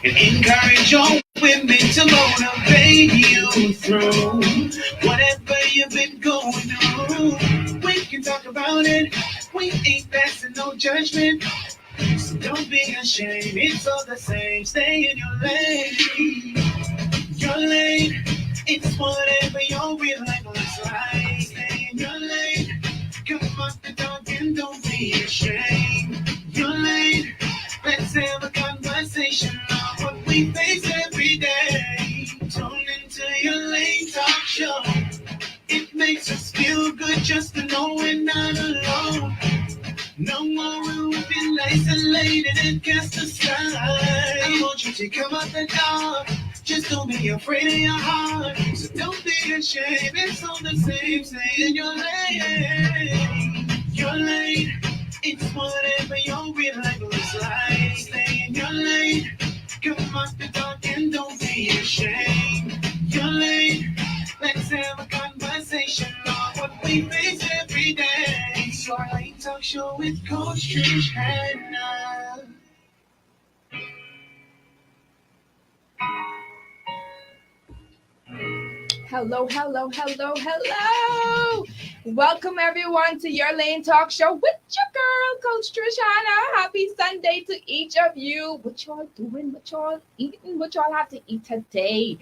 and encourage your women to motivate you through whatever you've been going through. We can talk about it. We ain't passing no judgment. So don't be ashamed. It's all the same. Stay in your lane. Your lane. It's whatever your real life looks like. Stay in your lane. Come off the dog and don't be ashamed. Your lane. Let's have a conversation on what we face every day. Tune into your lane talk show. It makes us feel good just to know we're not alone. No more will we feel isolated and cast aside. I want you to come out the dark. Just don't be afraid of your heart. So don't be ashamed. It's all the same. Stay in your lane. Your lane. It's whatever your real life looks like. Stay in your lane. Come out the dark and don't be ashamed. Your lane. Let's have a conversation on what we face every day. So I like talk show with Coach Trish Hannah. Hello, hello, hello, hello. Welcome everyone to Your Lane Talk Show with your girl, Coach Trishana. Happy Sunday to each of you. What y'all doing? What y'all eating? What y'all have to eat today?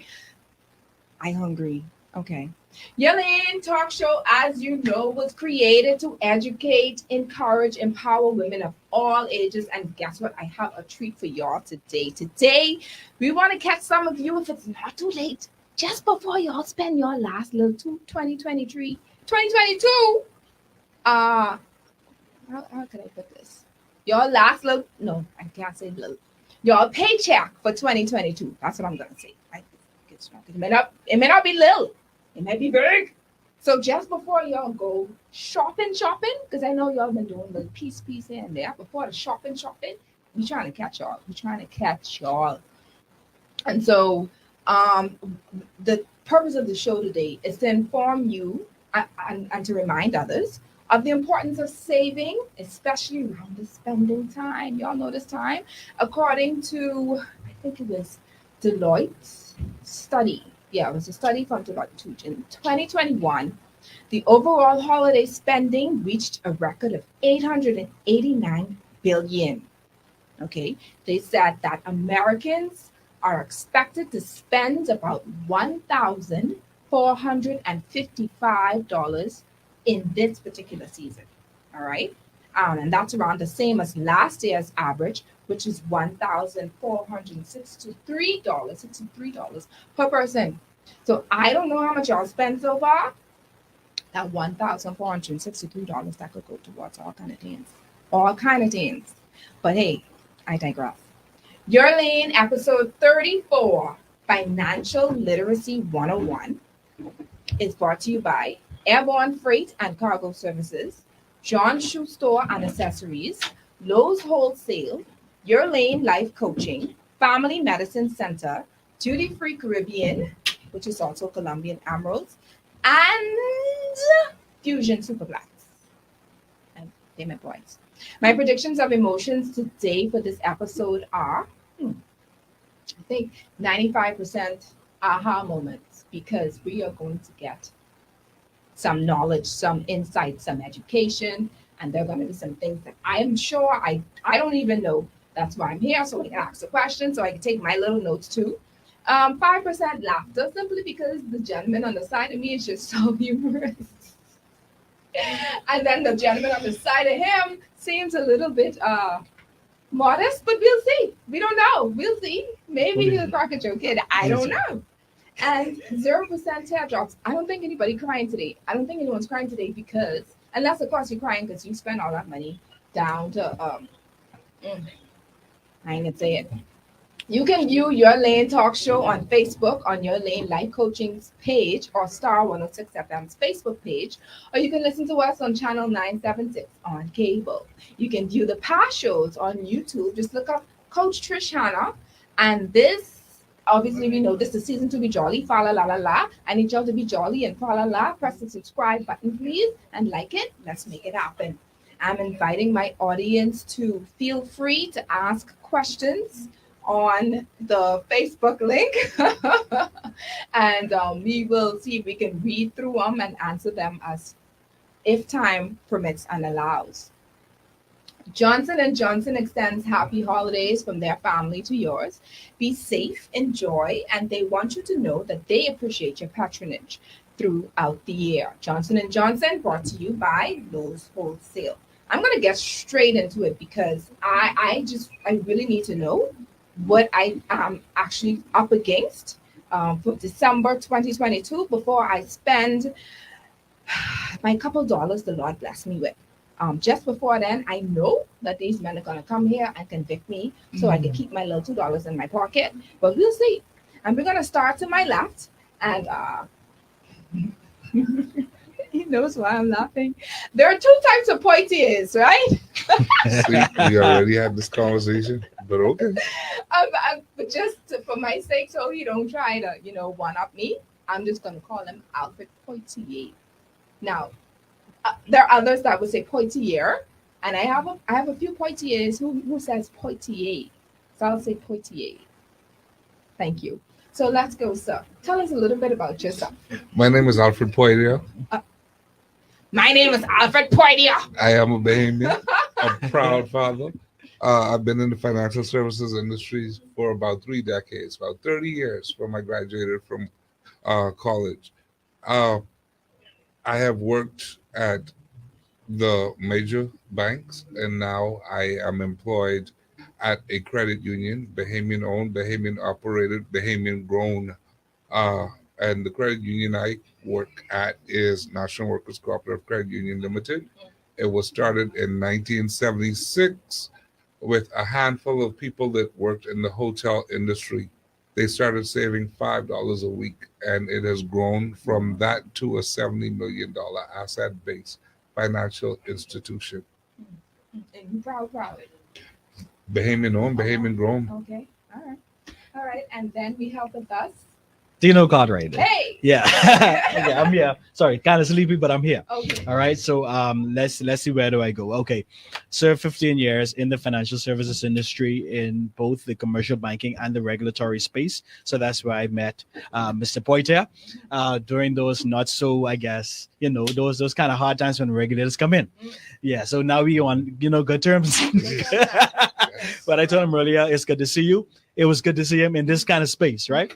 I hungry. Okay. Your Lane Talk Show, as you know, was created to educate, encourage, empower women of all ages. And guess what? I have a treat for y'all today. Today, we want to catch some of you if it's not too late. Just before y'all spend your last little 2022, how can I put this? Your last little, no, I can't say little. Your paycheck for 2022. That's what I'm going to say. It may not be little. It might be big. So just before y'all go shopping, because I know y'all been doing little piece here and there. Before the shopping, we trying to catch y'all. And so the purpose of the show today is to inform you and to remind others of the importance of saving, especially around the spending time. Y'all know this time. According to, I think it was Deloitte's study. Yeah, it was a study from Deloitte. In 2021, the overall holiday spending reached a record of $889 billion. Okay, they said that Americans are expected to spend about $1,455 in this particular season. All right. And that's around the same as last year's average, which is $1,463 per person. So I don't know how much y'all spend so far. That $1,463 that could go towards all kind of things. But hey, I digress. Your Lane, episode 34, Financial Literacy 101, is brought to you by Airborne Freight and Cargo Services, John Shoe Store and Accessories, Lowe's Wholesale, Your Lane Life Coaching, Family Medicine Center, Duty Free Caribbean, which is also Colombian Emeralds, and Fusion Superblacks and Payment Points. My predictions of emotions today for this episode are, I think 95% aha moments, because we are going to get some knowledge, some insight, some education, and there are going to be some things that I am sure I don't even know. That's why I'm here, so I can ask a question, so I can take my little notes too. 5% laughter, simply because the gentleman on the side of me is just so humorous. And then the gentleman on the side of him seems a little bit modest, but we'll see. We don't know. We'll see. Maybe he'll crack a joke kid. I don't know. And 0% teardrops. I don't think anybody crying today. I don't think anyone's crying today because, unless of course you're crying because you spent all that money down to I ain't gonna say it. You can view Your Lane Talk Show on Facebook on Your Lane Life Coaching's page or Star 106 FM's Facebook page, or you can listen to us on channel 976 on cable. You can view the past shows on YouTube. Just look up Coach Trish Hannah. And this, obviously, we know this is season 2 Be Jolly, fa la la la la. I need y'all to be jolly and fa la la. Press the subscribe button, please, and like it. Let's make it happen. I'm inviting my audience to feel free to ask questions on the Facebook link, and we will see if we can read through them and answer them as if time permits and allows. Johnson and Johnson extends happy holidays from their family to yours. Be safe, enjoy, and they want you to know that they appreciate your patronage throughout the year. Johnson and Johnson brought to you by Lowe's Wholesale. I'm going to get straight into it because I really need to know what I am actually up against for December 2022 before I spend my couple dollars the Lord bless me with. Just before then, I know that these men are going to come here and convict me so I can keep my little $2 in my pocket. But we'll see. And we're going to start to my left. And he knows why I'm laughing. There are two types of poitiers, right? See, we already had this conversation, but okay. But just for my sake, so he don't try to, one up me, I'm just going to call him Alfred Poitier. Now, there are others that would say Poitier, and I have a few Poitiers who says Poitier. So I'll say Poitier. Thank you. So let's go, sir. Tell us a little bit about yourself. My name is Alfred Poitier. My name is Alfred Poitier. I am a Bahamian, a proud father. I've been in the financial services industry for about 3 decades, about 30 years from I graduated from college. I have worked at the major banks, and now I am employed at a credit union, Bahamian owned, Bahamian operated, Bahamian grown. And the credit union I work at is National Workers Cooperative Credit Union Limited. It was started in 1976 with a handful of people that worked in the hotel industry. They started saving $5 a week, and it has grown from that to a $70 million asset-based financial institution. And proud. Bahamian owned, Bahamian grown. Okay. All right. And then we have with us. Dino Cartwright. Hey. Yeah. Yeah, I'm here. Sorry, kind of sleepy, but I'm here. Okay. All right. So let's see, where do I go? Okay. Served 15 years in the financial services industry in both the commercial banking and the regulatory space. So that's where I met Mr. Poitier during those not so, I guess, those kind of hard times when regulators come in. Yeah. So now we on good terms. But I told him earlier, it's good to see you. It was good to see him in this kind of space, right?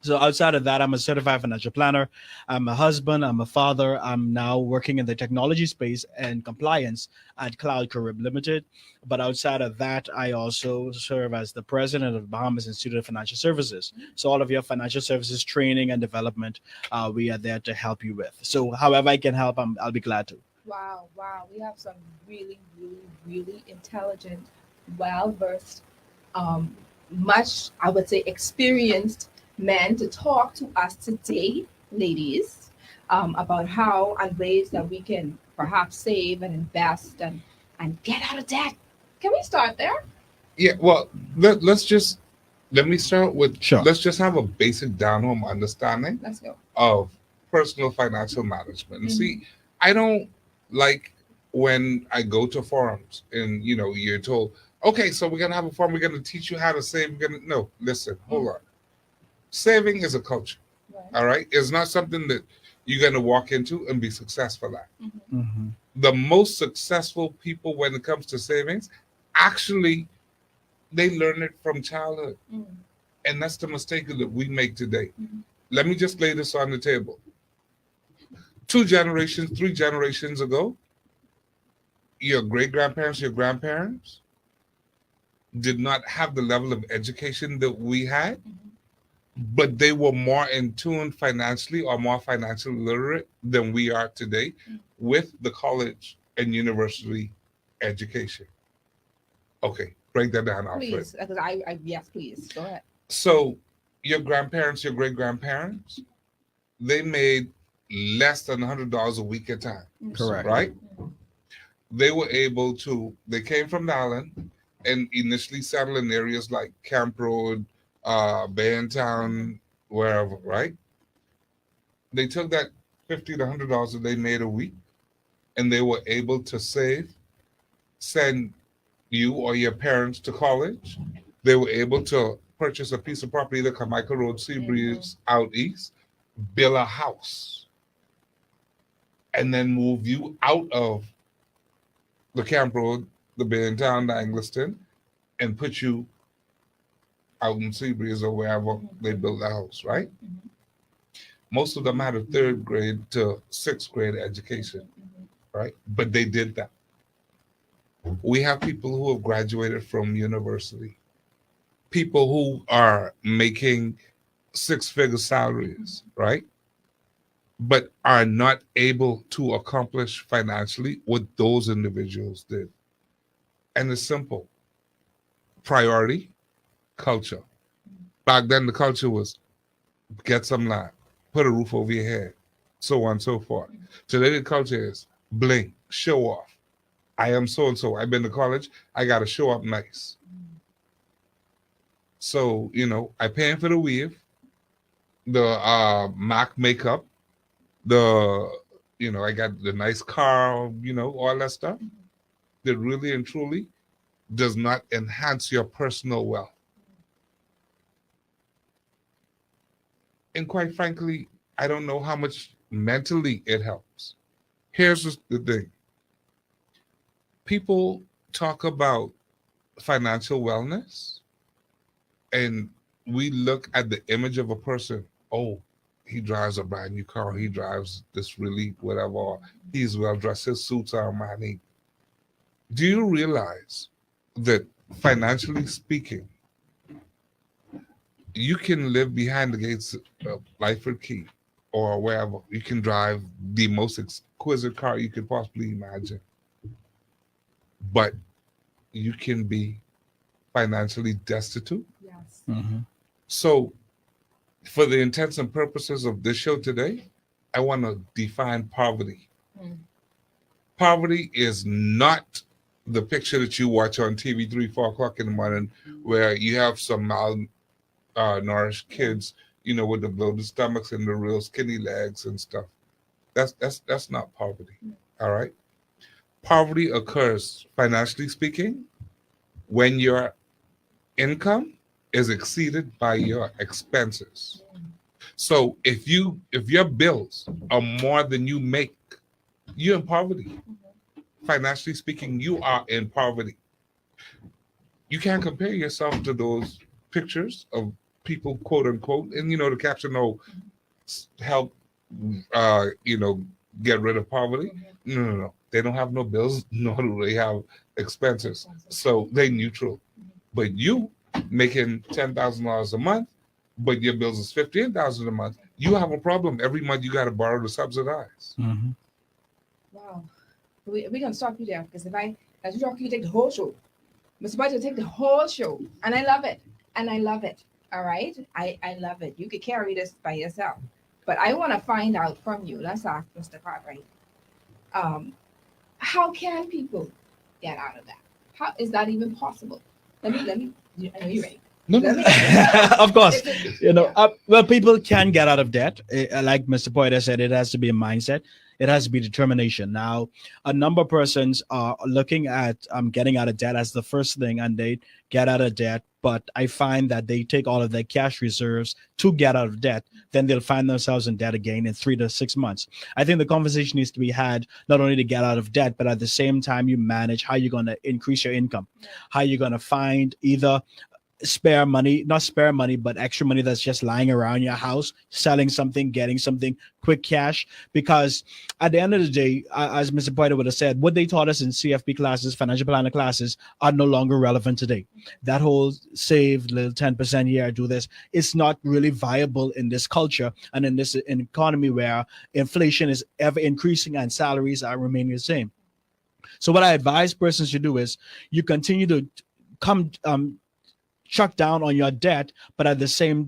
So outside of that, I'm a certified financial planner. I'm a husband. I'm a father. I'm now working in the technology space and compliance at Cloud Carib Limited. But outside of that, I also serve as the president of the Bahamas Institute of Financial Services. So all of your financial services training and development, we are there to help you with. So however I can help, I'll be glad to. Wow. We have some really, really, really intelligent, well-versed, much, I would say, experienced men to talk to us today, ladies, about how and ways that we can perhaps save and invest and get out of debt. Can we start there? Yeah, well, let me start with, Sure. Let's just have a basic down-home understanding Let's go. of personal financial management. And see, I don't like when I go to forums and, you're told, okay, so we're going to have a forum, we're going to teach you how to save. No, listen, hold on. Saving is a culture, Right. all right? It's not something that you're going to walk into and be successful at. Mm-hmm. The most successful people when it comes to savings, actually, they learn it from childhood. And that's the mistake that we make today. Let me just lay this on the table. 2 generations, 3 generations ago, your great-grandparents, your grandparents did not have the level of education that we had. But they were more in tune financially or more financially literate than we are today with the college and university education. Okay, break that down, Alfred. Please, because yes, please, go ahead. So your grandparents, your great-grandparents, they made less than $100 a week at a time. Correct. Right? They were able to, they came from the island and initially settled in areas like Camp Road, Bayantown, wherever, right? They took that $50 to $100 that they made a week, and they were able to save, send you or your parents to college, They were able to purchase a piece of property, the Carmichael Road, Seabreeze, out east, build a house, and then move you out of the Camp Road, the Baintown, the Angliston, and put you out in Seabreeze or wherever they built the house, right? Most of them had a 3rd grade to 6th grade education, right? But they did that. We have people who have graduated from university, people who are making 6-figure salaries, right? But are not able to accomplish financially what those individuals did. And it's simple. Priority, culture. Back then, the culture was get some land, put a roof over your head, so on and so forth. Today, the culture is bling, show off. I am so and so. I've been to college. I got to show up nice. So, I paying for the weave, the MAC makeup, I got the nice car, all that stuff that really and truly does not enhance your personal wealth. And quite frankly, I don't know how much mentally it helps. Here's the thing. People talk about financial wellness, and we look at the image of a person. Oh, he drives a brand new car. He drives this really whatever. He's well dressed. His suits are Armani. Do you realize that financially speaking, you can live behind the gates of Lyford Key or wherever. You can drive the most exquisite car you could possibly imagine. But you can be financially destitute. Yes. So, for the intents and purposes of this show today, I want to define poverty. Poverty is not the picture that you watch on TV 3-4 o'clock in the morning, where you have some malnourished kids, with the bloated stomachs and the real skinny legs and stuff. That's not poverty. All right. Poverty occurs, financially speaking, when your income is exceeded by your expenses. So if your bills are more than you make, you're in poverty. Financially speaking, you are in poverty. You can't compare yourself to those pictures of people, quote unquote, and the caption, help get rid of poverty. No. They don't have no bills, nor do they have expenses. So they neutral. But you making $10,000 a month, but your bills is $15,000 a month, you have a problem. Every month you got to borrow to subsidize. Wow. We're going to stop you there, because as you talk, you take the whole show. Mr. Budget, take the whole show. And I love it. All right? I love it. You could carry this by yourself. But I want to find out from you. Let's ask Mr. Cartwright. How can people get out of that? How is that even possible? Let me. I know you're ready. No. Of course, well, people can get out of debt. Like Mr. Poeta said, it has to be a mindset. It has to be determination. Now, a number of persons are looking at getting out of debt as the first thing, and they get out of debt. But I find that they take all of their cash reserves to get out of debt. Then they'll find themselves in debt again in 3 to 6 months. I think the conversation needs to be had not only to get out of debt, but at the same time, you manage how you're going to increase your income, how you're going to find either not spare money, but extra money that's just lying around your house, selling something, getting something, quick cash. Because at the end of the day, as Mr. Poiter would have said, what they taught us in CFP classes, financial planner classes, are no longer relevant today. That whole save little 10% here, do this, it's not really viable in this culture and in this economy where inflation is ever increasing and salaries are remaining the same. So what I advise persons to do is you continue to chuck down on your debt, but at the same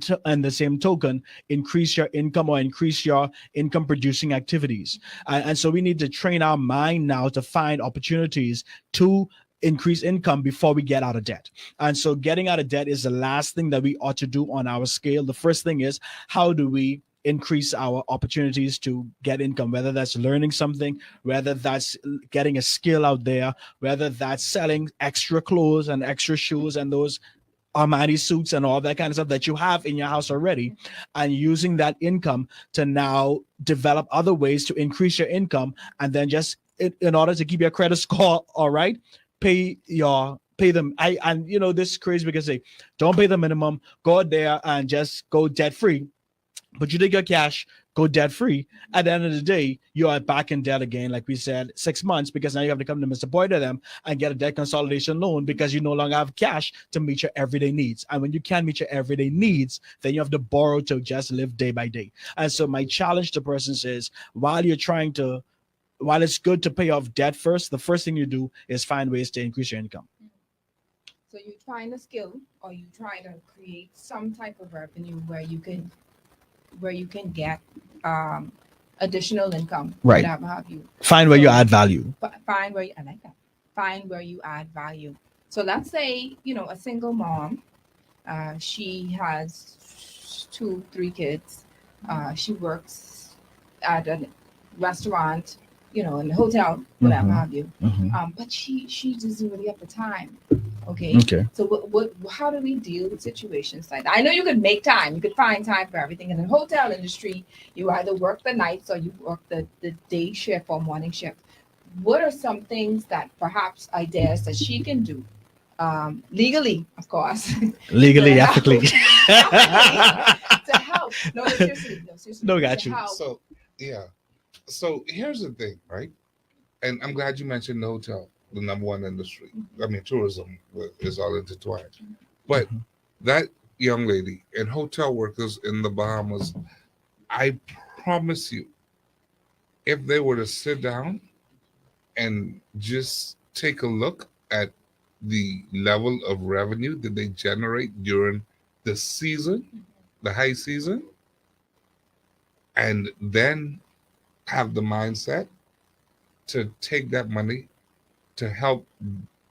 token, increase your income or increase your income producing activities. And so we need to train our mind now to find opportunities to increase income before we get out of debt. And so getting out of debt is the last thing that we ought to do on our scale. The first thing is, how do we increase our opportunities to get income, whether that's learning something, whether that's getting a skill out there, whether that's selling extra clothes and extra shoes and those Armani suits and all that kind of stuff that you have in your house already, and using that income to now develop other ways to increase your income, and then just in order to keep your credit score all right, pay them. This is crazy because they don't pay the minimum, go out there and just go debt free. But you take your cash, go debt free. At the end of the day, you are back in debt again, like we said, 6 months, because now you have to come to Mr. Boyd to them and get a debt consolidation loan because you no longer have cash to meet your everyday needs. And when you can't meet your everyday needs, then you have to borrow to just live day by day. And so my challenge to persons is, while it's good to pay off debt first, the first thing you do is find ways to increase your income. So you find a skill, or you try to create some type of revenue where you can get additional income. Right. Whatever have you. Find where you add value. Find where I like that. Find where you add value. So let's say, a single mom, she has 2-3 kids. She works at a restaurant, in a hotel, whatever have you. But she doesn't really have the time. Okay. So what? How do we deal with situations like that? I know you could make time. You could find time for everything. In the hotel industry, you either work the nights or you work the day shift or morning shift. What are some things that perhaps ideas that she can do? Legally, of course. Legally, ethically. To help. No, seriously. No, got you. So, yeah. So here's the thing, right? And I'm glad you mentioned the hotel, the number one industry. I mean, tourism is all intertwined. But that young lady and hotel workers in the Bahamas, I promise you, if they were to sit down and just take a look at the level of revenue that they generate during the season, the high season, and then have the mindset to take that money to help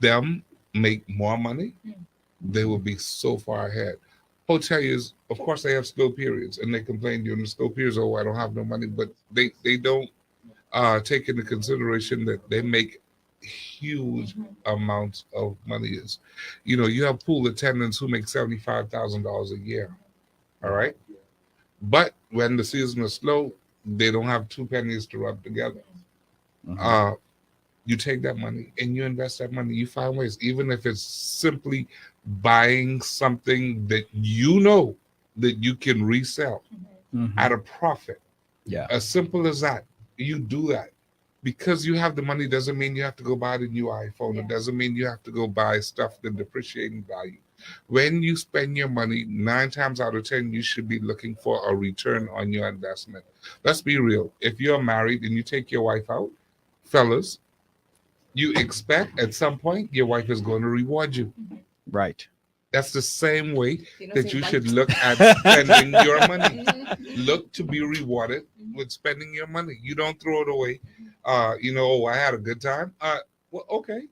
them make more money, they will be so far ahead. Hoteliers, of course, they have slow periods, and they complain during the slow periods, oh, I don't have no money, but they don't take into consideration that they make huge amounts of money. You have pool attendants who make $75,000 a year, all right? But when the season is slow, they don't have 2 pennies to rub together. You take that money and you invest that money. You find ways, even if it's simply buying something that that you can resell at a profit. Yeah. As simple as that. You do that. Because you have the money doesn't mean you have to go buy the new iPhone. Yeah. It doesn't mean you have to go buy stuff that depreciate in value. When you spend your money, 9 times out of 10, you should be looking for a return on your investment. Let's be real. If you're married and you take your wife out, fellas, you expect at some point your wife is going to reward you. Right. That's the same way that you should look at spending your money. Look to be rewarded with spending your money. You don't throw it away. Oh, I had a good time. Well, okay.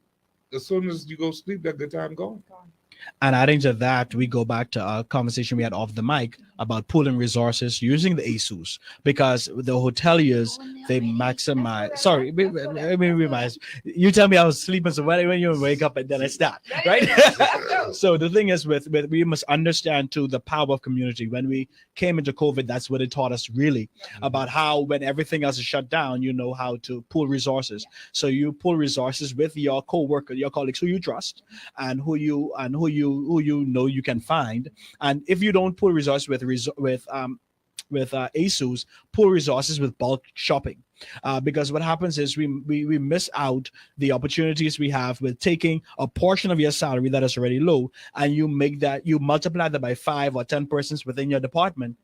As soon as you go sleep, that good time gone. And adding to that, we go back to a conversation we had off the mic about pooling resources using the ASUS, because the hoteliers, they maximize. Sorry, you tell me I was sleeping, so when you wake up and then I start, right? So the thing is, with we must understand too the power of community. When we came into COVID, that's what it taught us really about how when everything else is shut down, you know how to pool resources. So you pool resources with your co-worker, your colleagues who you trust, and who you know you can find. And if you don't pool resources with ASUS, pool resources with bulk shopping, because what happens is we miss out the opportunities we have with taking a portion of your salary that is already low, and you multiply that by 5 or 10 persons within your department.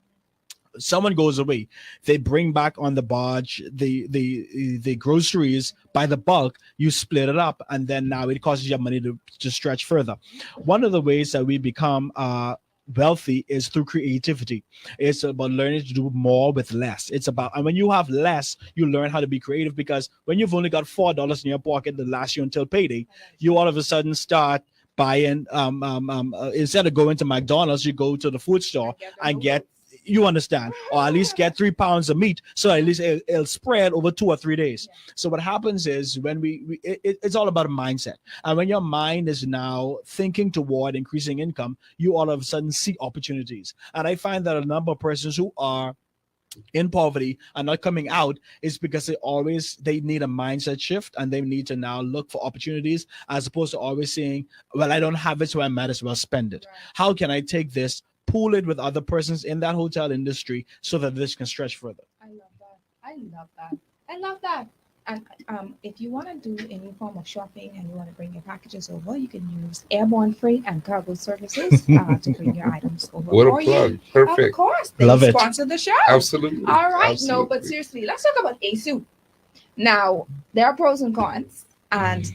Someone goes away, they bring back on the barge the groceries by the bulk, you split it up, and then now it causes your money to stretch further. One of the ways that we become wealthy is through creativity. It's about learning to do more with less. And when you have less, you learn how to be creative, because when you've only got $4 in your pocket that lasts you until payday, you all of a sudden start buying instead of going to McDonald's, you go to the food store and get You understand, or at least get 3 pounds of meat, so at least it'll spread over 2 or 3 days. Yeah. So what happens is when it's all about a mindset, and when your mind is now thinking toward increasing income, you all of a sudden see opportunities. And I find that a number of persons who are in poverty and not coming out is because they need a mindset shift, and they need to now look for opportunities, as opposed to always saying, well, I don't have it, so I might as well spend it. Right. How can I take this, pool it with other persons in that hotel industry, so that this can stretch further? I love that. I love that. I love that. And if you want to do any form of shopping and you want to bring your packages over, you can use Airborne Freight and Cargo Services to bring your items over What for a plug. you. Of Perfect. course, they Love it. sponsor the show. Absolutely. All right, Absolutely. no, but seriously, let's talk about ASU. Now, there are pros and cons. And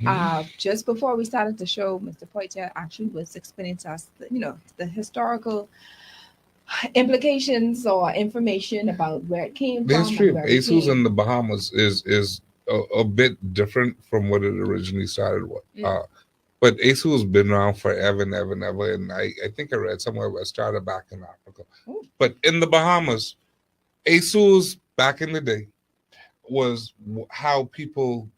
just before we started the show, Mr. Poitier actually was explaining to us, the historical implications or information about where it came The from. history of and where it ASUS came. in the Bahamas is a bit different from what it originally started with. Yeah. But ASU has been around forever and ever and ever. And I think I read somewhere where it started back in Africa. Ooh. But in the Bahamas, ASUS back in the day was how people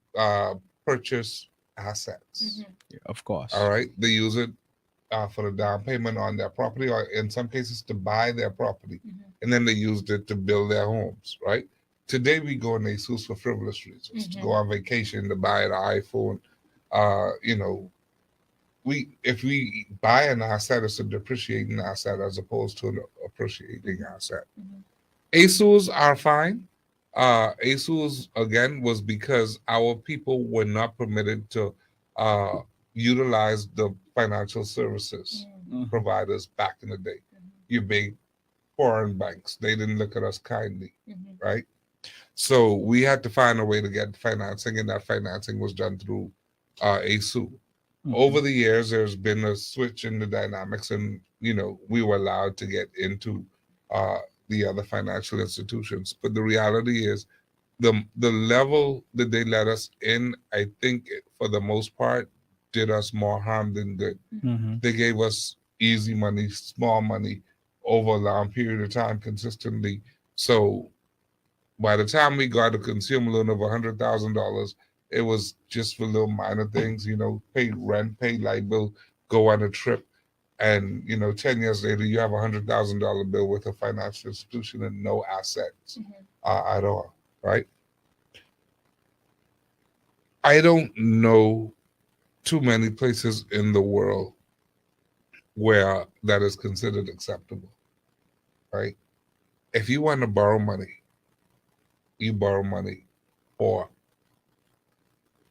purchase assets. Mhm. Of course. All right. They use it for the down payment on their property, or in some cases to buy their property. Mhm. And then they used it to build their homes, right? Today we go in ASUS for frivolous reasons, to go on vacation, to buy an iPhone. If we buy an asset, it's a depreciating asset as opposed to an appreciating asset. Mhm. ASUS are fine. ASUS again was because our people were not permitted to utilize the financial services Mhm. providers back in the day. Mhm. Your big foreign banks, they didn't look at us kindly, Mhm. right? So we had to find a way to get financing, and that financing was done through ASU. Mhm. Over the years, there's been a switch in the dynamics, and we were allowed to get into the other financial institutions. But the reality is, the level that they let us in, I think, for the most part, did us more harm than good. Mhm. They gave us easy money, small money, over a long period of time consistently. So by the time we got a consumer loan of $100,000, it was just for little minor things, pay rent, pay light bill, go on a trip. And, 10 years later, you have $100,000 bill with a financial institution and no assets Mhm. at all, right? I don't know too many places in the world where that is considered acceptable, right? If you want to borrow money, you borrow money for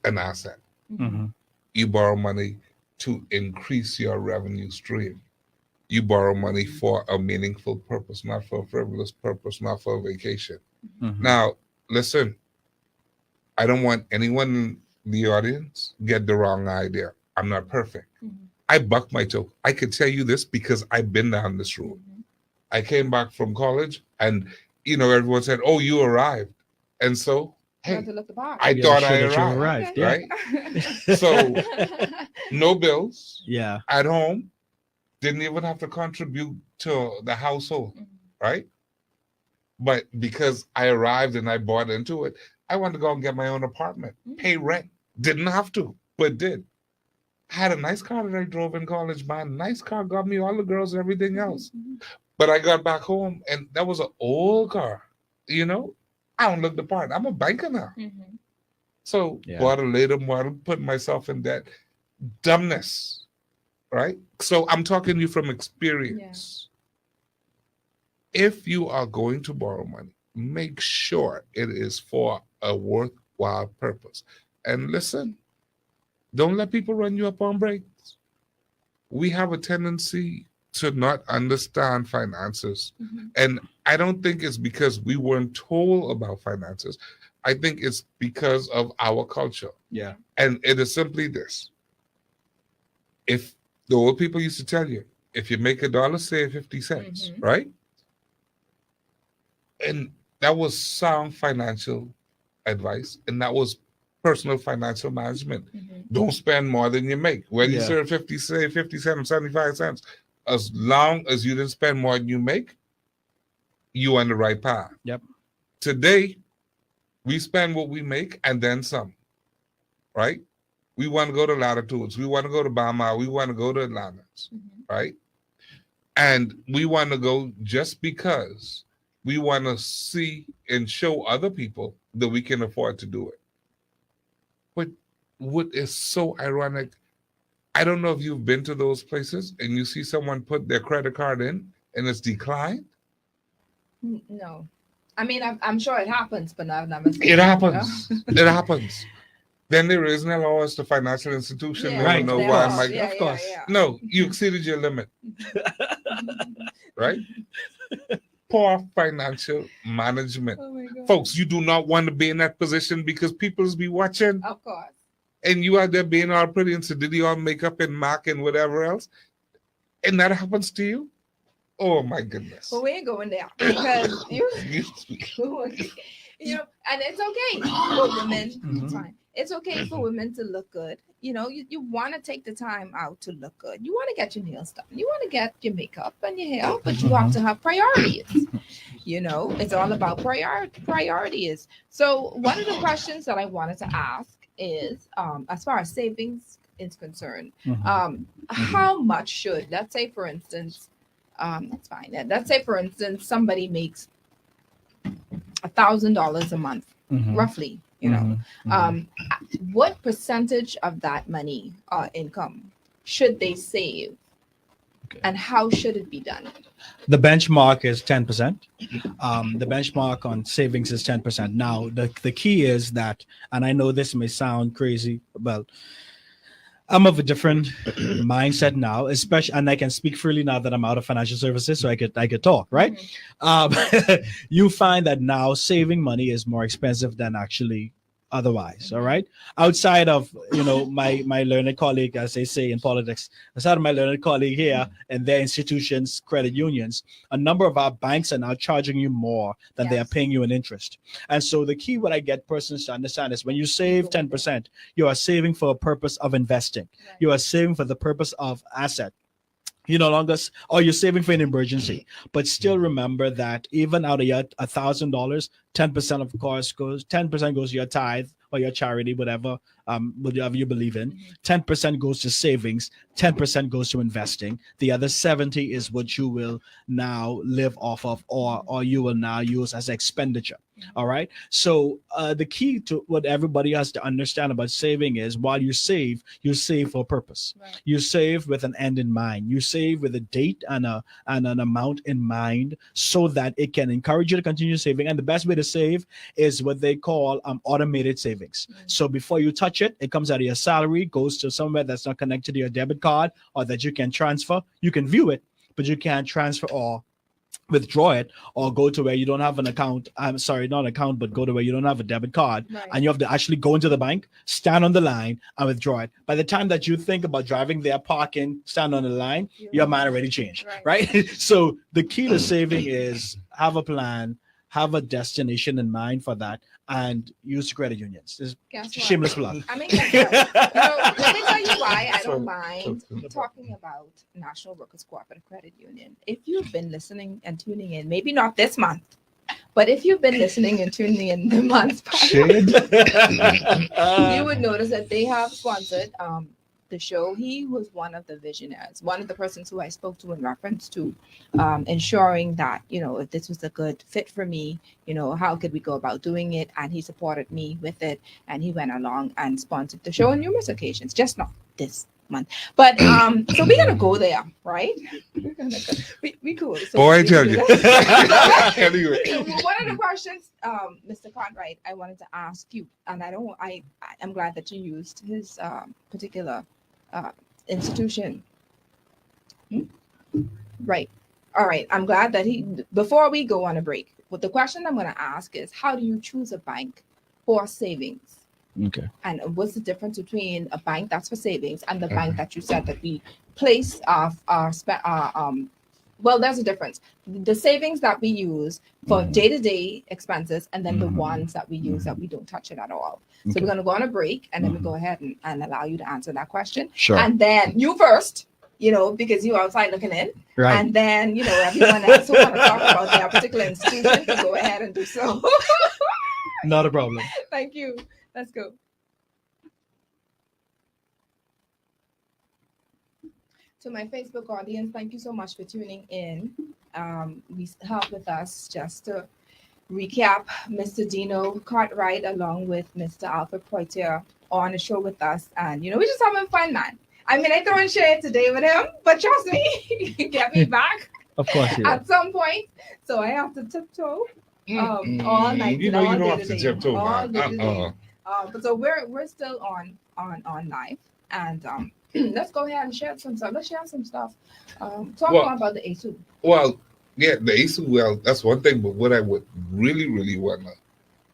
an asset. Mhm. You borrow money to increase your revenue stream. You borrow money for a meaningful purpose, not for a frivolous purpose, not for a vacation. Mhm. Now, listen, I don't want anyone in the audience get the wrong idea. I'm not perfect. Mhm. I buck my toe. I could tell you this because I've been down this road. Mhm. I came back from college and, everyone said, oh, you arrived. And so, You hey, have to look the part. I Yeah, thought sure I that you arrived, arrived, Okay. So, no bills Yeah. at home, didn't even have to contribute to the household, Mhm. right? But because I arrived and I bought into it, I wanted to go and get my own apartment, pay rent. Didn't have to, but did. I had a nice car that I drove in college, man. Nice car, got me all the girls and everything else. Mhm. But I got back home and that was an old car, I don't look the part. I'm a banker now. Mhm. So Yeah. bought a later model, put myself in debt. Dumbness, right? So I'm talking to you from experience. If you are going to borrow money, make sure it is for a worthwhile purpose. And listen, don't let people run you up on breaks. We have a tendency to not understand finances. Mhm. And I don't think it's because we weren't told about finances. I think it's because of our culture. Yeah. And it is simply this. If the old people used to tell you, if you make $1, save 50 cents, Mhm. right? And that was sound financial advice. And that was personal financial management. Mhm. Don't spend more than you make. Whether you Yeah. serve 50, say 50 cents, 75 cents, as long as you didn't spend more than you make, you're on the right path. Yep. Today, we spend what we make and then some, right? We want to go to Latitudes. We want to go to Bama. We want to go to Atlantis, right? And we want to go just because we want to see and show other people that we can afford to do it. But what is so ironic, I don't know if you've been to those places and you see someone put their credit card in and it's declined. No. I mean, I'm sure it happens, but I've never seen It happens. It happens. Then there is no law as the financial institution. Yeah, Never right. know there why are. I'm like, Yeah, of course. yeah. no, you exceeded your limit. Right? Poor financial management. Oh my God. Folks, you do not want to be in that position because people's be watching Of course. and you out there being all pretty and sedity, all makeup and MAC and whatever else. And that happens to you? Oh my goodness. But we ain't going there because you You- you know, and it's okay for women. Mhm. It's fine. It's okay for women to look good. You know, you want to take the time out to look good. You want to get your nails done. You want to get your makeup and your hair, but you have to have priorities. You know, it's all about priorities. So one of the questions that I wanted to ask is, as far as savings is concerned, how much should, let's say, for instance, that's fine. Let's say, for instance, somebody makes $1,000 a month, roughly. You know, what percentage of that money income should they save, and how should it be done? The benchmark is 10%. The benchmark on savings is 10%. Now, the key is that, and I know this may sound crazy, but I'm of a different mindset now, especially, and I can speak freely now that I'm out of financial services, so I could talk, right? You find that now saving money is more expensive than actually otherwise. All right. Outside of, you know, my learned colleague, as they say in politics, outside of my learned colleague here and their institutions, credit unions, a number of our banks are now charging you more than they are Yes. paying you in interest. And so the key, what I get persons to understand is when you save 10%, you are saving for a purpose of investing. Right. You are saving for the purpose of asset. You no longer, or you're saving for an emergency, but still remember that even out of your $1,000, 10% of course goes, 10% goes to your tithe or your charity, whatever you believe in. 10% goes to savings, 10% goes to investing. The other 70 is what you will now live off of, or you will now use as expenditure. All right. So the key to what everybody has to understand about saving is while you save for a purpose. Right. You save with an end in mind. You save with a date and an amount in mind so that it can encourage you to continue saving. And the best way to save is what they call automated savings. So before you touch it, it comes out of your salary, goes to somewhere that's not connected to your debit card or that you can transfer. You can view it, but you can't transfer or withdraw it or go to where you don't have an account. I'm sorry, not an account, but go to where you don't have a debit card. Right. And you have to actually go into the bank, stand on the line and withdraw it. By the time that you think about driving there, parking, stand on the line, your mind already changed, right? So the key to saving is have a plan, have a destination in mind for that, and use credit unions. It's Guess what? shameless plug. I mean, guess what? You know, let me tell you why I don't mind talking about National Workers Cooperative Credit Union. If you've been listening and tuning in, maybe not this month, but if you've been listening and tuning in the months prior, you would notice that they have sponsored the show. He was one of the visionaries, one of the persons who I spoke to in reference to ensuring that, you know, if this was a good fit for me, you know, how could we go about doing it? And he supported me with it. And he went along and sponsored the show on numerous occasions, just not this month. But so we're gonna go there, right? We're gonna go. We cool. So Boy, I we tell can do you. that. Anyway. So one of the questions, Mr. Cartwright, I wanted to ask you, and I'm glad that you used his particular institution. Right. All right. I'm glad that before we go on a break, what the question I'm going to ask is, how do you choose a bank for savings? Okay. And what's the difference between a bank that's for savings and the bank that you said that we place well, there's a difference. The savings that we use for day-to-day expenses, and then the ones that we use that we don't touch it at all. So we're going to go on a break, and then we go ahead and allow you to answer that question. Sure. And then you first, because you outside looking in. Right. And then, everyone else who want to talk about their particular institution can go ahead and do so. Not a problem. Thank you. Let's go. To my Facebook audience, thank you so much for tuning in. We have with us, just to recap, Mr. Dino Cartwright along with Mr. Alfred Poitier on the show with us. And, we're just having fun, man. I mean, I throw in shade today with him, but trust me, he can get me back Of course, yeah. at some point. So I have to tiptoe all night. You all don't day have to today, tiptoe, all man. day today. But so we're still on live, and let's go ahead and share some stuff. Let's share some stuff. Talk Well- more about the ASU. Well, yeah, the ASU, well, that's one thing. But what I would really, really want to,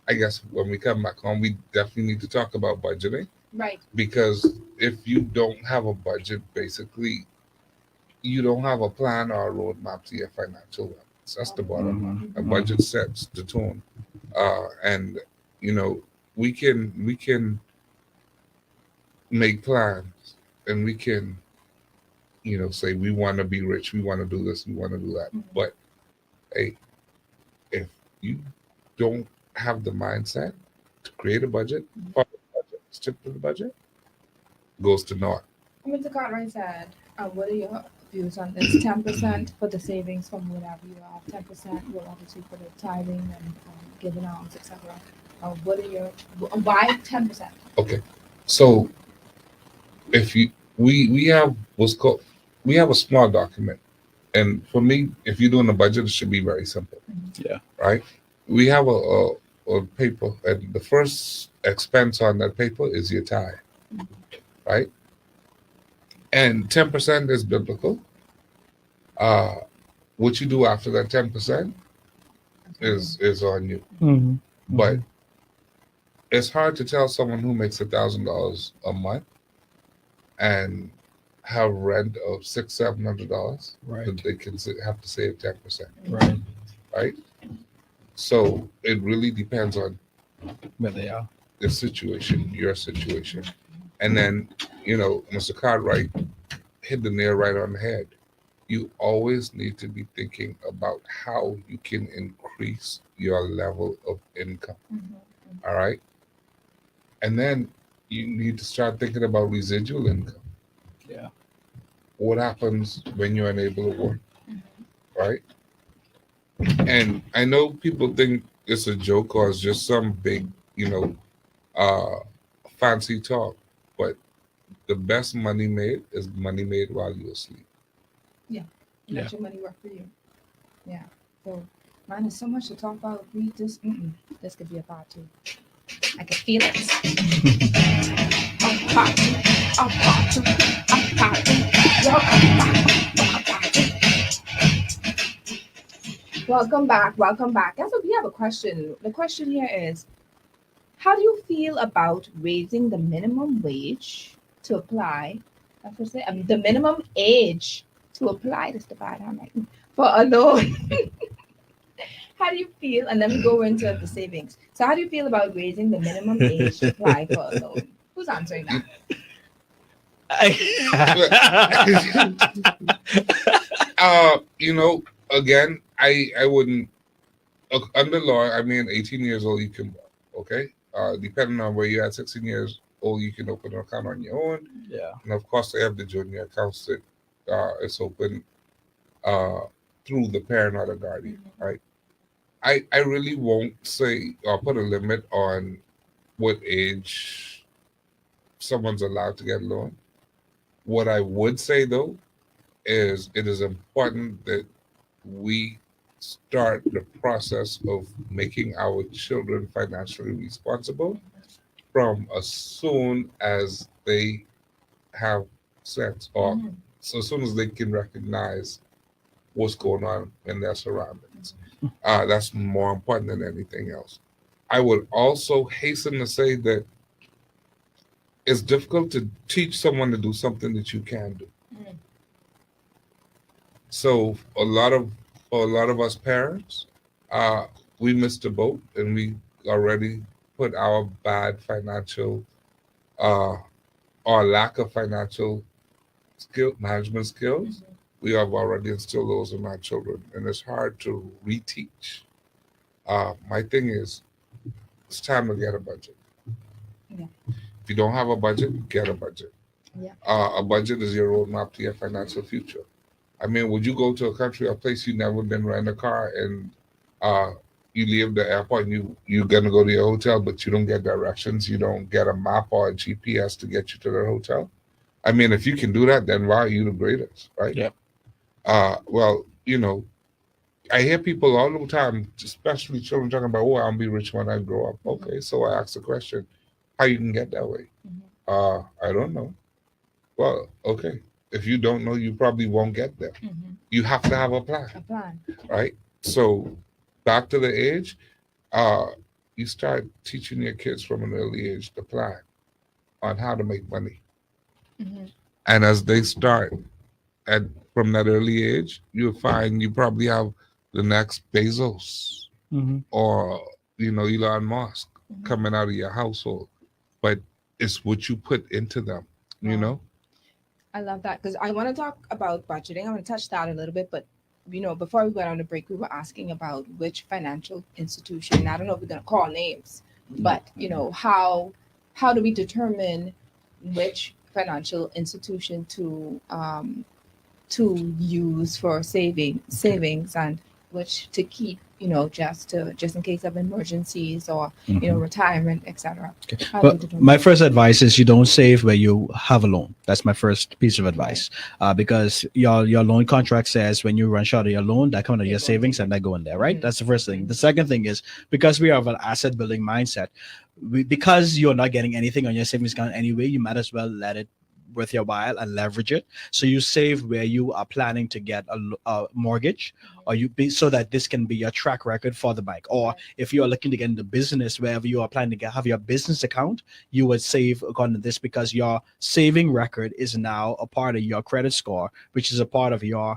I guess, when we come back home, we definitely need to talk about budgeting. Right. Because if you don't have a budget, basically, you don't have a plan or a roadmap to your financial wellness. That's the bottom line. A budget sets the tone, and we can make plans, and we can say we want to be rich, we want to do this, we want to do that. But hey, if you don't have the mindset to create a budget, follow the budget, stick to the budget, goes to naught. Mr. Cartwright said, what are your views on this? 10% for the savings from whatever you have. 10% will obviously for the tithing and giving alms, etc. What are your why 10%? Okay, so if we have what's called, we have a small document, and for me, if you're doing a budget, it should be very simple. Yeah. Right. We have a paper, and the first expense on that paper is your tithe, right? And 10% is biblical. What you do after that 10% is on you. Mm-hmm. But it's hard to tell someone who makes $1,000 a month and have rent of $600-700 Right. that they can have to save 10%, Right. right? So it really depends on Where they are. the situation, your situation. And then, Mr. Cartwright hit the nail right on the head. You always need to be thinking about how you can increase your level of income. All right. And then you need to start thinking about residual income. Yeah. What happens when you're unable to work? Right. And I know people think it's a joke or it's just some big, fancy talk, but the best money made is money made while you're asleep. Let your money work for you. Yeah. So, man, there's so much to talk about. We just, this could be a part two. I can feel it. A part two. A part two. A part two. Welcome back. Welcome back. That's what we have a question. The question here is, how do you feel about raising the minimum wage to apply? The minimum age to apply this to bad handwriting for a loan. How do you feel? And then we go into the savings. So how do you feel about raising the minimum age to apply for a loan? Who's answering that? Again, I wouldn't, under law, 18 years old, you can work, okay? Depending on where you're at, 16 years old, you can open an account on your own. Yeah. And of course, they have the junior accounts that it's open through the parent or the guardian, right? I really won't say or put a limit on what age someone's allowed to get a loan. What I would say, though, is it is important that we start the process of making our children financially responsible from as soon as they have sense, or so as soon as they can recognize what's going on in their surroundings. That's more important than anything else. I would also hasten to say that it's difficult to teach someone to do something that you can do. So for a lot of us parents, we missed the boat, and we already put our bad financial or lack of financial management skills. We have already instilled those in our children, and it's hard to reteach. My thing is, it's time to get a budget. Yeah. If you don't have a budget, get a budget. Yeah. A budget is your roadmap to your financial future. I mean, would you go to a country, a place you never been, rent a car, and you leave the airport and you're gonna go to your hotel, but you don't get directions, you don't get a map or a GPS to get you to the hotel? I mean, if you can do that, then why are you the greatest, right? Yep. Well, I hear people all the time, especially children, talking about, "Oh, I'll be rich when I grow up." Okay, so I ask the question, how you can get that way? I don't know. Well, okay. If you don't know, you probably won't get there. You have to have a plan, A plan. right? So back to the age, you start teaching your kids from an early age the plan on how to make money. And as they start from that early age, you'll find you probably have the next Bezos or Elon Musk coming out of your household. But it's what you put into them, you know? I love that because I want to talk about budgeting. I want to touch that a little bit, but before we went on the break, we were asking about which financial institution. I don't know if we're going to call names, but how do we determine which financial institution to use for savings and which to keep, just in case of emergencies or retirement, etc. But my first advice is you don't save where you have a loan. That's my first piece of advice, because your loan contract says when you run short of your loan, that comes out of your savings and that go in there, right? That's the first thing. The second thing is because we have an asset building mindset, because you're not getting anything on your savings account anyway, you might as well let it worth your while and leverage it. So you save where you are planning to get a mortgage, or so that this can be your track record for the bank. Or if you are looking to get into business, wherever you are planning to have your business account, you would save according to this, because your saving record is now a part of your credit score, which is a part of your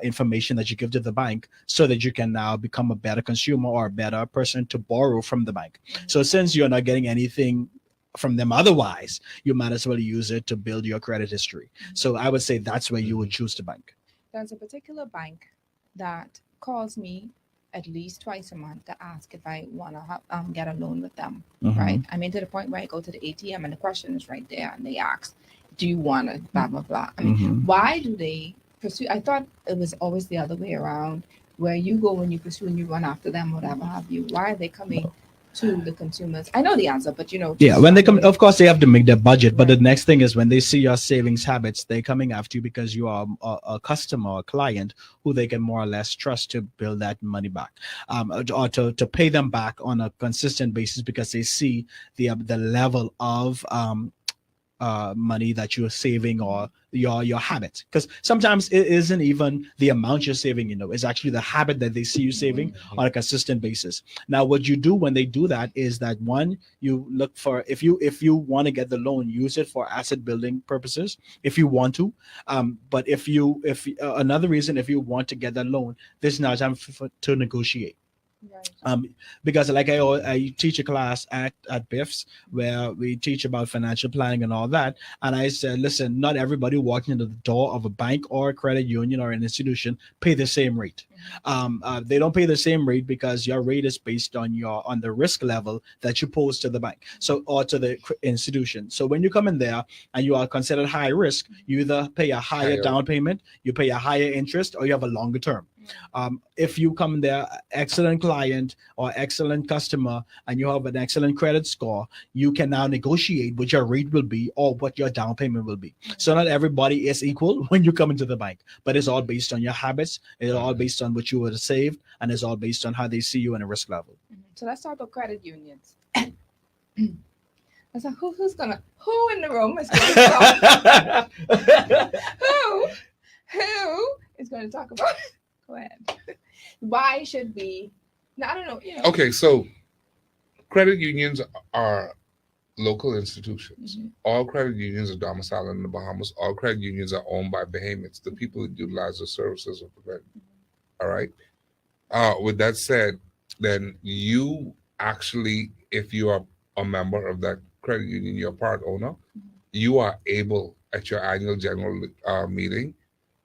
information that you give to the bank, so that you can now become a better consumer or a better person to borrow from the bank. So since you're not getting anything from them otherwise, you might as well use it to build your credit history. So I would say that's where you would choose to bank. There's a particular bank that calls me at least twice a month to ask if I want to get a loan with them, right? I mean, to the point where I go to the ATM and the question is right there, and they ask, do you want to blah, blah, blah. I mean, why do they pursue? I thought it was always the other way around, where you go when you pursue and you run after them, whatever have you. Why are they coming to the consumers? I know the answer, but when they come, of course they have to make their budget, but the next thing is when they see your savings habits, they're coming after you because you are a customer, a client who they can more or less trust to build that money back, or to pay them back on a consistent basis, because they see the level of money that you're saving, or your habits. Because sometimes it isn't even the amount you're saving, it's actually the habit that they see you saving on a consistent basis. Now, what you do when they do that is that, one, you look for, if you want to get the loan, use it for asset building purposes if you want to. But if another reason, if you want to get that loan, there's now time to negotiate. Right. Because like I teach a class at BIFS where we teach about financial planning and all that, and I said, listen, not everybody walking into the door of a bank or a credit union or an institution pay the same rate. They don't pay the same rate because your rate is based on the risk level that you pose to the bank, or to the institution. So when you come in there and you are considered high risk, you either pay a higher down payment, you pay a higher interest, or you have a longer term. If you come there, excellent client or excellent customer, and you have an excellent credit score, you can now negotiate what your rate will be or what your down payment will be. So not everybody is equal when you come into the bank, but it's all based on your habits. It's all based on what you would have saved, and it's all based on how they see you in a risk level. So let's talk about credit unions. I was like, who in the room is going to talk? who is going to talk about it? Go ahead. Why should we? I don't know. Okay, so credit unions are local institutions. All credit unions are domiciled in the Bahamas. All credit unions are owned by Bahamians, the people that utilize the services of the credit. All right. With that said, then you actually, if you are a member of that credit union, you're a part owner, you are able at your annual general meeting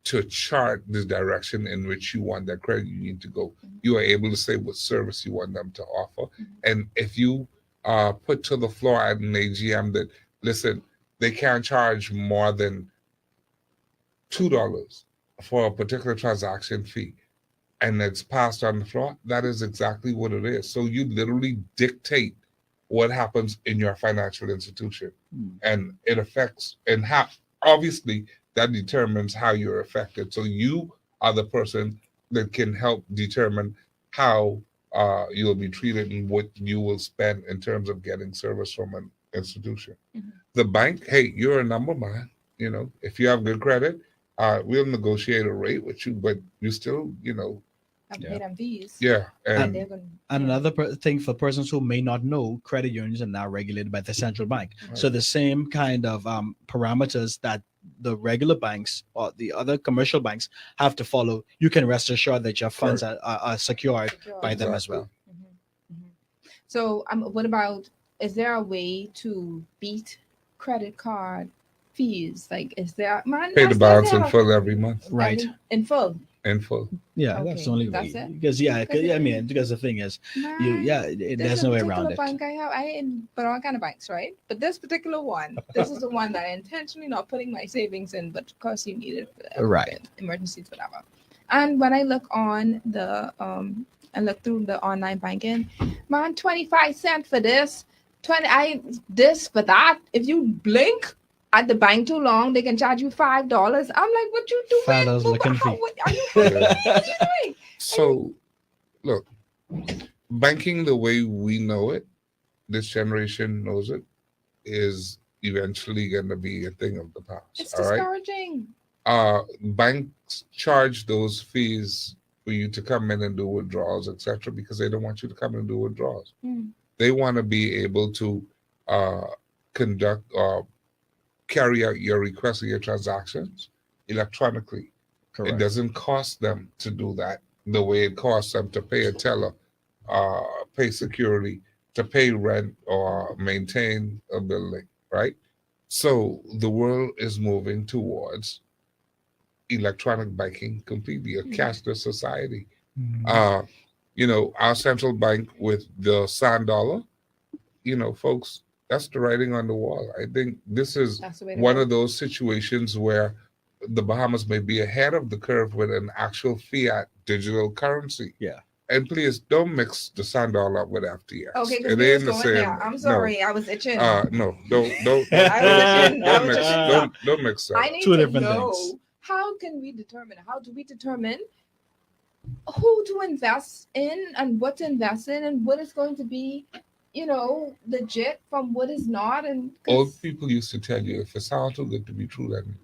to chart the direction in which you want that credit union to go. You are able to say what service you want them to offer. And if you put to the floor at an AGM that, listen, they can't charge more than $2 for a particular transaction fee, and it's passed on the floor, that is exactly what it is. So you literally dictate what happens in your financial institution, and it affects, and how, obviously that determines how you're affected. So you are the person that can help determine how you'll be treated and what you will spend in terms of getting service from an institution. The bank, hey, you're a number man. You know, if you have good credit, we'll negotiate a rate with you, but you still, you know, I pay them fees. yeah. And And they're gonna, And another thing for persons who may not know, credit unions are now regulated by the central bank. So the same kind of parameters that the regular banks or the other commercial banks have to follow, you can rest assured that your funds are secured by them as well. So what about, is there a way to beat credit card fees? Like, is there, man, pay the that's balance like in that. full every month. Right. In full. In full. Yeah, Okay, that's the only way. that's it? Because I mean, because the thing is, Man, there's this no way particular around it. bank I have, but all kind of banks, right? But this particular one, this is the one that I intentionally not putting my savings in, but of course you need it for Right. emergencies, whatever. And when I look on the I look through the online banking, man, 25 cents for this, this for that. If you blink at the bank too long, they can charge you $5. I'm like, what you doing? $5 looking fee. What are you doing? So, look, banking the way we know it, this generation knows it, is eventually going to be a thing of the past. It's all right. discouraging. Banks charge those fees for you to come in and do withdrawals, etc., because they don't want you to come and do withdrawals. They want to be able to conduct or carry out your requests or your transactions electronically. Correct. It doesn't cost them to do that the way it costs them to pay a teller, pay security, to pay rent or maintain a building, right? So the world is moving towards electronic banking completely, a cashless society. You know, our central bank with the sand dollar, you know, folks, that's the writing on the wall. I think this is That's the way to one go. of those situations where the Bahamas may be ahead of the curve with an actual fiat digital currency. Yeah. And please don't mix the sand dollar up with FTX. Okay, because It we ain't was the going same. there. I'm sorry, I was itching. No, don't I was itching. I was itching. don't mix that. I up. need Two to different know, things. how do we determine who to invest in and what to invest in and what is going to be, you know, legit from what is not? And 'cause Old people used to tell you, if it sounds too good to be true, then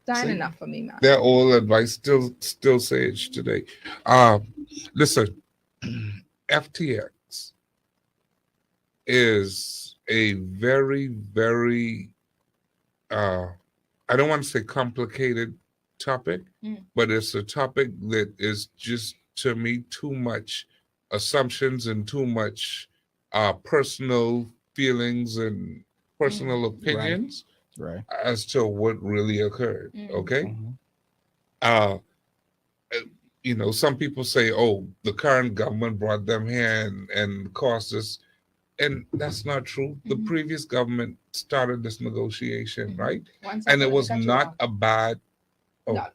dying See? enough for me, man. their old advice still sage today. Listen, FTX is a very, very I don't want to say complicated topic, but it's a topic that is just, to me, too much assumptions and too much personal feelings and personal opinions Right. as to what really occurred. Okay. You know, some people say, oh, the current government brought them here and caused this. And that's not true. The previous government started this negotiation, right? One And second, it let me was cut you not off. a bad. Oh, No.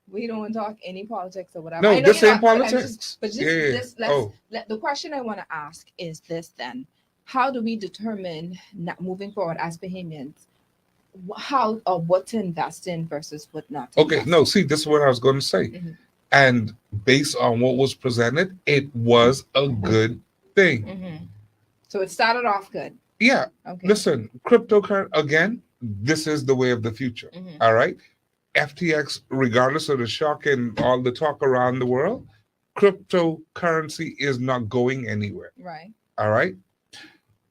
We don't talk any politics or whatever. no, I know this you're ain't not, but I'm politics. just- But just, Yeah. this, let's, Oh. the question I want to ask is this then. How do we determine, moving forward as Bahamians, how or what to invest in versus what not to Okay, invest no, see, this is what I was going to say. And based on what was presented, it was a good thing. in? So it started off good. Yeah, Okay. listen, cryptocurrency, again, this is the way of the future. All right. FTX, regardless of the shock and all the talk around the world, cryptocurrency is not going anywhere. Right. All right.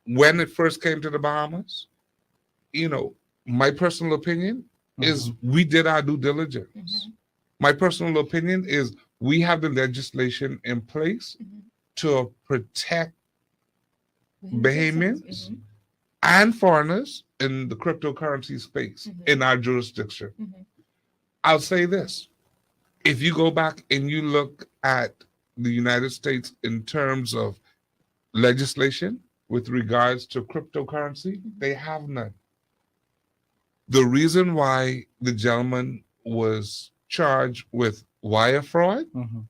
When it first came to the Bahamas, you know, my personal opinion is we did our due diligence. My personal opinion is we have the legislation in place to protect Bahamians and foreigners in the cryptocurrency space Mhm. in our jurisdiction. Mhm. I'll say this. If you go back and you look at the United States in terms of legislation with regards to cryptocurrency, they have none. The reason why the gentleman was charged with wire fraud Mhm.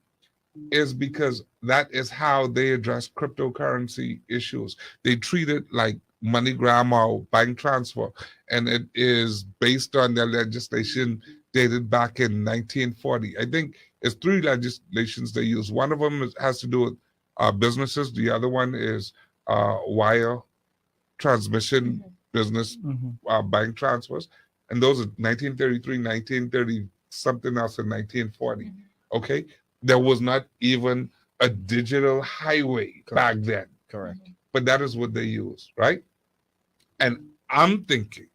is because that is how they address cryptocurrency issues. They treat it like MoneyGram or bank transfer, and it is based on their legislation dated back in 1940. I think it's three legislations they use. One of them has to do with businesses. The other one is wire transmission business Mhm. bank transfers, and those are 1933, 1930, something else in 1940. Okay, there was not even a digital highway back then, Correct. but that is what they use, right? And I'm thinking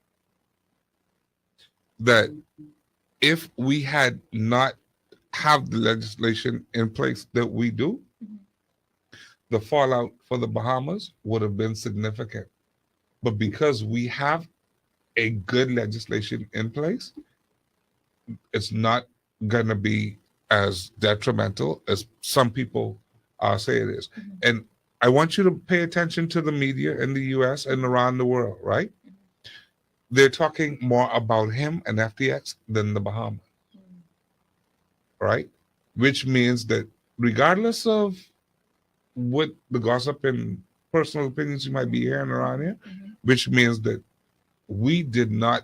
that if we had not have the legislation in place that we do, the fallout for the Bahamas would have been significant. But because we have a good legislation in place, it's not going to be as detrimental as some people say it is. And I want you to pay attention to the media in the US and around the world, right? They're talking more about him and FTX than the Bahamas, right? Which means that regardless of what the gossip and personal opinions you might be hearing around here, which means that we did not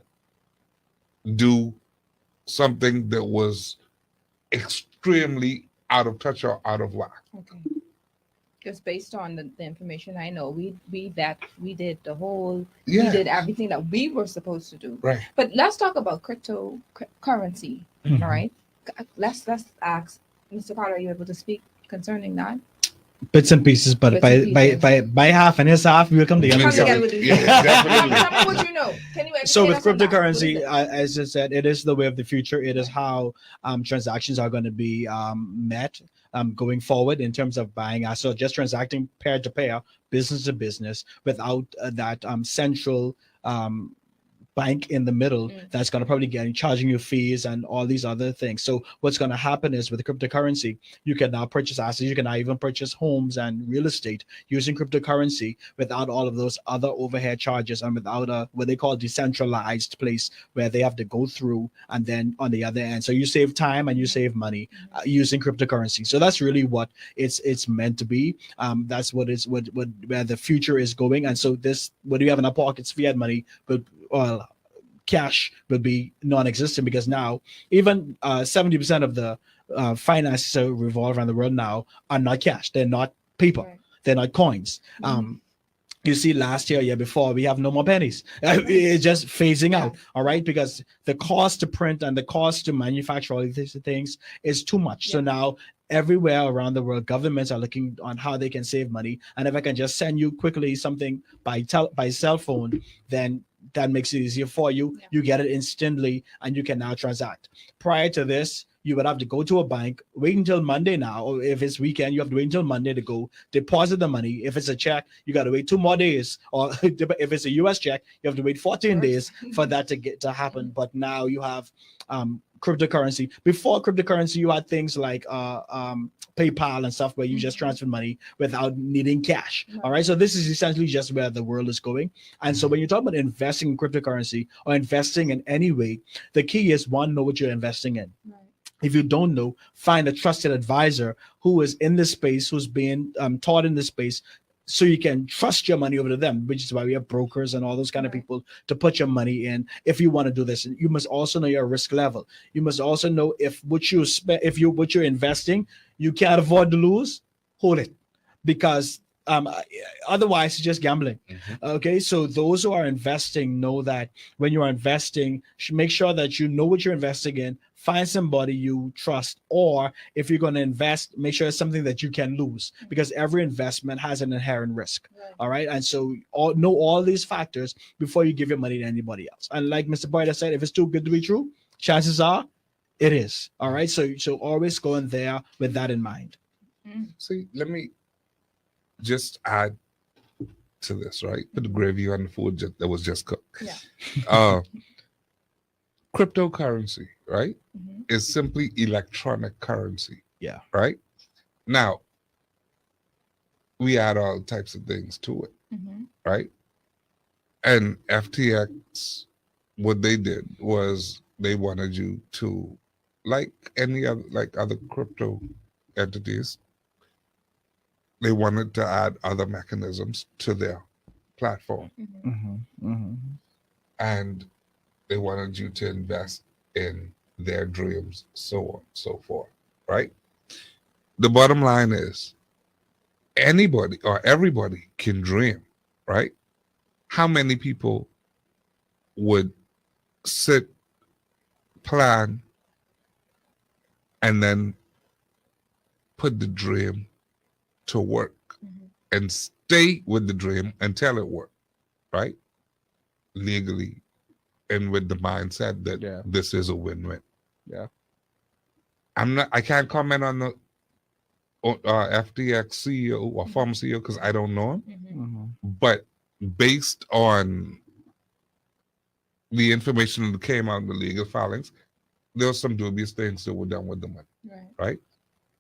do something that was extremely out of touch or out of whack. Okay. Because based on the information I know, we did the whole, we did everything that we were supposed to do. Right. But let's talk about cryptocurrency. Mhm. All right. Let's ask Mr. Carter. Are you able to speak concerning that? Bits and pieces, but Bits by, and by pieces. by by half and his half, we'll come together. Come Yeah. together with this. Yeah, definitely. Tell me what you know. Can you explain So with us on that? What is cryptocurrency, it? as I said, it is the way of the future. It is how transactions are going to be met going forward in terms of buying. So just transacting pair to pair, business to business, without that central bank in the middle that's going to probably get charging you fees and all these other things. So what's going to happen is with cryptocurrency, you can now purchase assets, you can now even purchase homes and real estate using cryptocurrency without all of those other overhead charges and without a what they call decentralized place where they have to go through and then on the other end. So you save time and you save money using cryptocurrency. So that's really what it's meant to be. That's what where the future is going. And so this, what do you have in our pockets, fiat money, but cash will be non-existent because now even 70% of the finances that revolve around the world now are not cash. They're not paper. Right. They're not coins. You see, last year before, we have no more pennies. It's just phasing out. All right, because the cost to print and the cost to manufacture all these things is too much. So now everywhere around the world, governments are looking on how they can save money. And if I can just send you quickly something by cell phone, then that makes it easier for you. You get it instantly and you can now transact. Prior to this, you would have to go to a bank, wait until Monday now, or if it's weekend, you have to wait until Monday to go deposit the money. If it's a check, you got to wait 2 more days. Or if it's a US check, you have to wait 14 days for that to happen. But now you have cryptocurrency. Before cryptocurrency, you had things like PayPal and stuff where you just transfer money without needing cash. All right. So this is essentially just where the world is going. And so when you talk about investing in cryptocurrency or investing in any way, the key is one, know what you're investing in. Right. If you don't know, find a trusted advisor who is in this space, who's being taught in this space, so you can trust your money over to them, which is why we have brokers and all those kind of people to put your money in. If you want to do this, and you must also know your risk level. You must also know if what you're investing, you can't afford to lose, hold it, because otherwise it's just gambling. Okay, so those who are investing know that when you are investing, make sure that you know what you're investing in. Find somebody you trust, or if you're going to invest, make sure it's something that you can lose, because every investment has an inherent risk. All right, and so know all these factors before you give your money to anybody else. And like Mr. Boyd said, if it's too good to be true, chances are it is. All right, so always go in there with that in mind. See, let me just add to this, right? Put the gravy on the food that was just cooked. Yeah. Uh, cryptocurrency, right, Mm-hmm. is simply electronic currency, Yeah. right? Now, we add all types of things to it, Mm-hmm. right? And FTX, what they did was they wanted you to, like any other, like other crypto entities, they wanted to add other mechanisms to their platform, Mm-hmm. and they wanted you to invest in their dreams, so on, so forth, right? The bottom line is anybody or everybody can dream, right? How many people would sit, plan, and then put the dream to work Mm-hmm. and stay with the dream until it worked, right? Legally and with the mindset that Yeah. this is a win-win. Yeah. I can't comment on the FTX CEO or former CEO because I don't know him. Mm-hmm. But based on the information that came out in the legal filings, there were some dubious things that were done with the money, Right. right?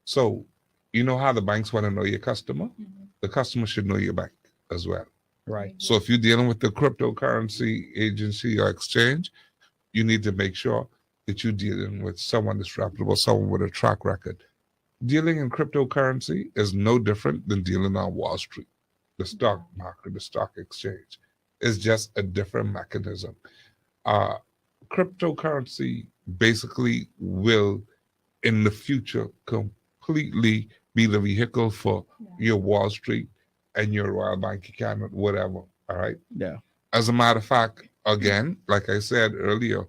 So, you know how the banks want to know your customer? Mm-hmm. The customer should know your bank as well. Right. So if you're dealing with the cryptocurrency agency or exchange, you need to make sure that you're dealing with someone that's reputable, someone with a track record. Dealing in cryptocurrency is no different than dealing on Wall Street, the stock market, the stock exchange. It's just a different mechanism. Cryptocurrency basically will, in the future, completely be the vehicle for your Wall Street and your Royal Bank account, whatever. All right. Yeah. As a matter of fact, again, like I said earlier,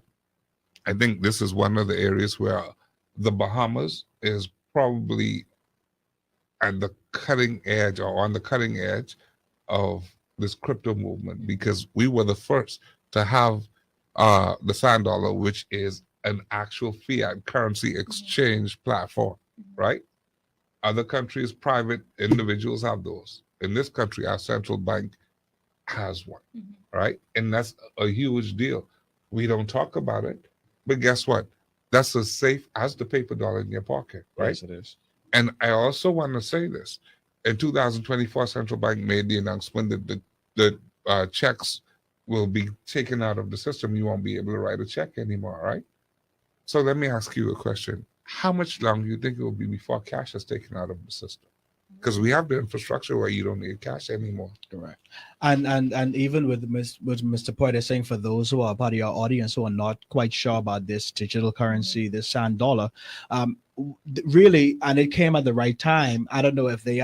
I think this is one of the areas where the Bahamas is probably at the cutting edge or on the cutting edge of this crypto movement because we were the first to have the sand dollar, which is an actual fiat currency exchange platform, right? Other countries, private individuals have those. In this country, our central bank has one, right? And that's a huge deal. We don't talk about it, but guess what? That's as safe as the paper dollar in your pocket, right? Yes, it is. And I also want to say this. In 2024, Central Bank made the announcement that the checks will be taken out of the system. You won't be able to write a check anymore, right? So let me ask you a question. How much longer do you think it will be before cash is taken out of the system? Because we have the infrastructure where you don't need cash anymore. Correct. And even with Mr. Poit is saying, for those who are part of your audience who are not quite sure about this digital currency, this sand dollar, really, and it came at the right time. I don't know if they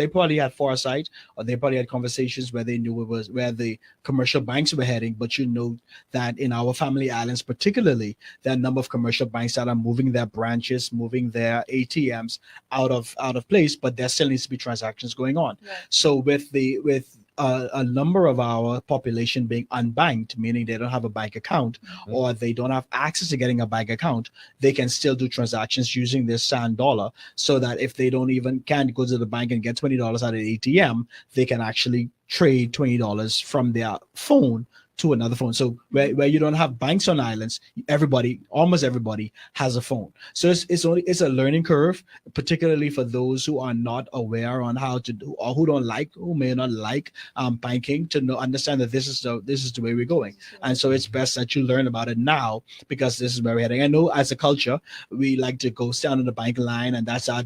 probably had foresight, or they probably had conversations where they knew it was where the commercial banks were heading. But you know that in our family islands, particularly, there are a number of commercial banks that are moving their branches, moving their ATMs out of place, but there still needs to be transactions going on. Right. So with a number of our population being unbanked, meaning they don't have a bank account or they don't have access to getting a bank account, they can still do transactions using this sand dollar, so that if they can't go to the bank and get $20 out of the ATM, they can actually trade $20 from their phone to another phone. So where you don't have banks on islands, almost everybody has a phone. So it's a learning curve, particularly for those who are not aware on how to do, or who may not like banking, to understand that this is the way we're going. And so it's best that you learn about it now, because this is where we're heading. I know as a culture, we like to go stand on the bank line, and that's our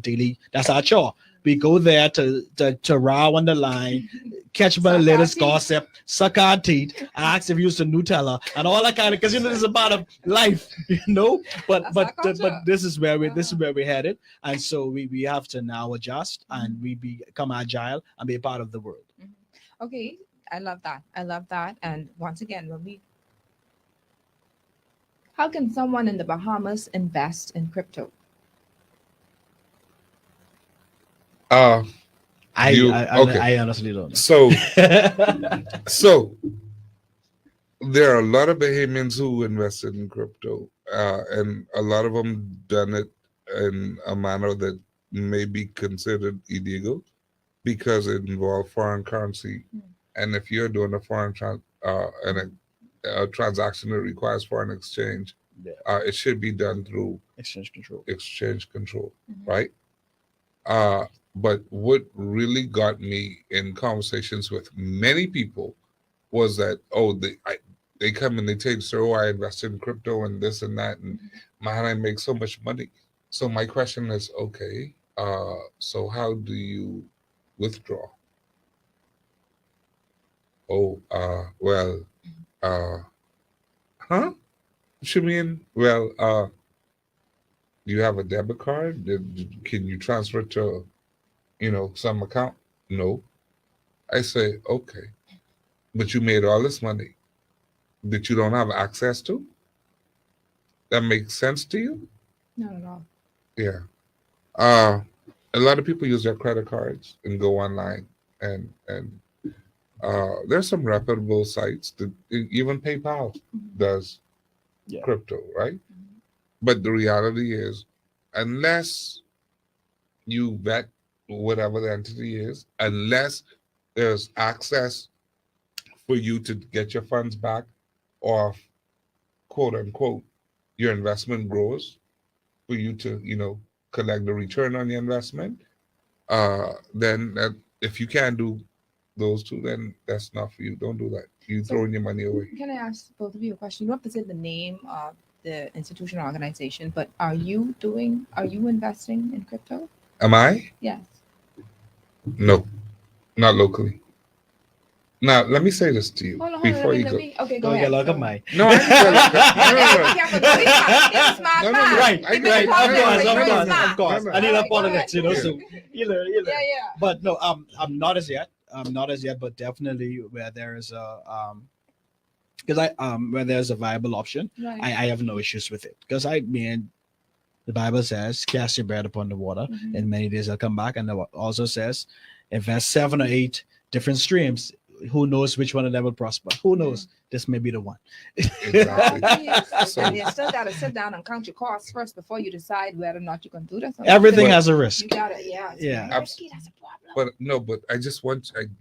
chore. We go there to row on the line, catch by the latest gossip, suck our teeth, ask if you use the Nutella, and all that kind of, because this is about a life, But this is where we're headed, and so we have to now adjust and we become agile and be a part of the world. Okay, I love that. And once again, how can someone in the Bahamas invest in crypto? I honestly don't know. So there are a lot of Bahamians who invested in crypto, and a lot of them done it in a manner that may be considered illegal because it involved foreign currency and if you're doing a a transaction that requires foreign exchange, Yeah. it should be done through Exchange control. exchange control, Mhm. right? But what really got me in conversations with many people was that they come and they tell you, "So I invested in crypto and this and that, and man, I make so much money." So my question is, okay, so how do you withdraw? Oh, uh, huh? What you mean? Well, do you have a debit card? Can you transfer it to, some account? No. I say, okay, but you made all this money that you don't have access to? That makes sense to you? Not at all. Yeah. Uh, a lot of people use their credit cards and go online and there's some reputable sites that even PayPal does Yeah. crypto, right? But the reality is, unless you vet whatever the entity is, unless there's access for you to get your funds back, or quote unquote, your investment grows for you to, collect the return on your investment, then if you can't do those two, then that's not for you. Don't do that. You So- throwing your money away. Can I ask both of you a question? You don't have to say the name of the institution or organization, but are you investing in crypto? Am I? Yes. No, not locally. Now, let me say this to you Hold on, before you let go. me. Okay, go Don't ahead. get locked up, Go my. ahead. No, I ain't gonna look up. No, no, no. Be careful, though. He's a smart No, no, man. no. Right, I Keep it know, in I know, context, I know, very I know. smart. of course. No, no. I need Alright, a go politics, ahead. so you learn. Yeah, yeah. But no, I'm not as yet. I'm not as yet, but definitely where there is a because where there's a viable option, Right. I have no issues with it. Because I mean, the Bible says, "Cast your bread upon the water, Mhm. and many days will come back." And it also says, invest 7 or 8 different streams. Who knows which one of them will prosper? Who knows? This may be the one. Exactly. Yes. So- And you still gotta sit down and count your costs first before you decide whether or not you can do that. Everything But- has a risk. You gotta, yeah. It's Yeah. very risky. That's a problem. But no, but I just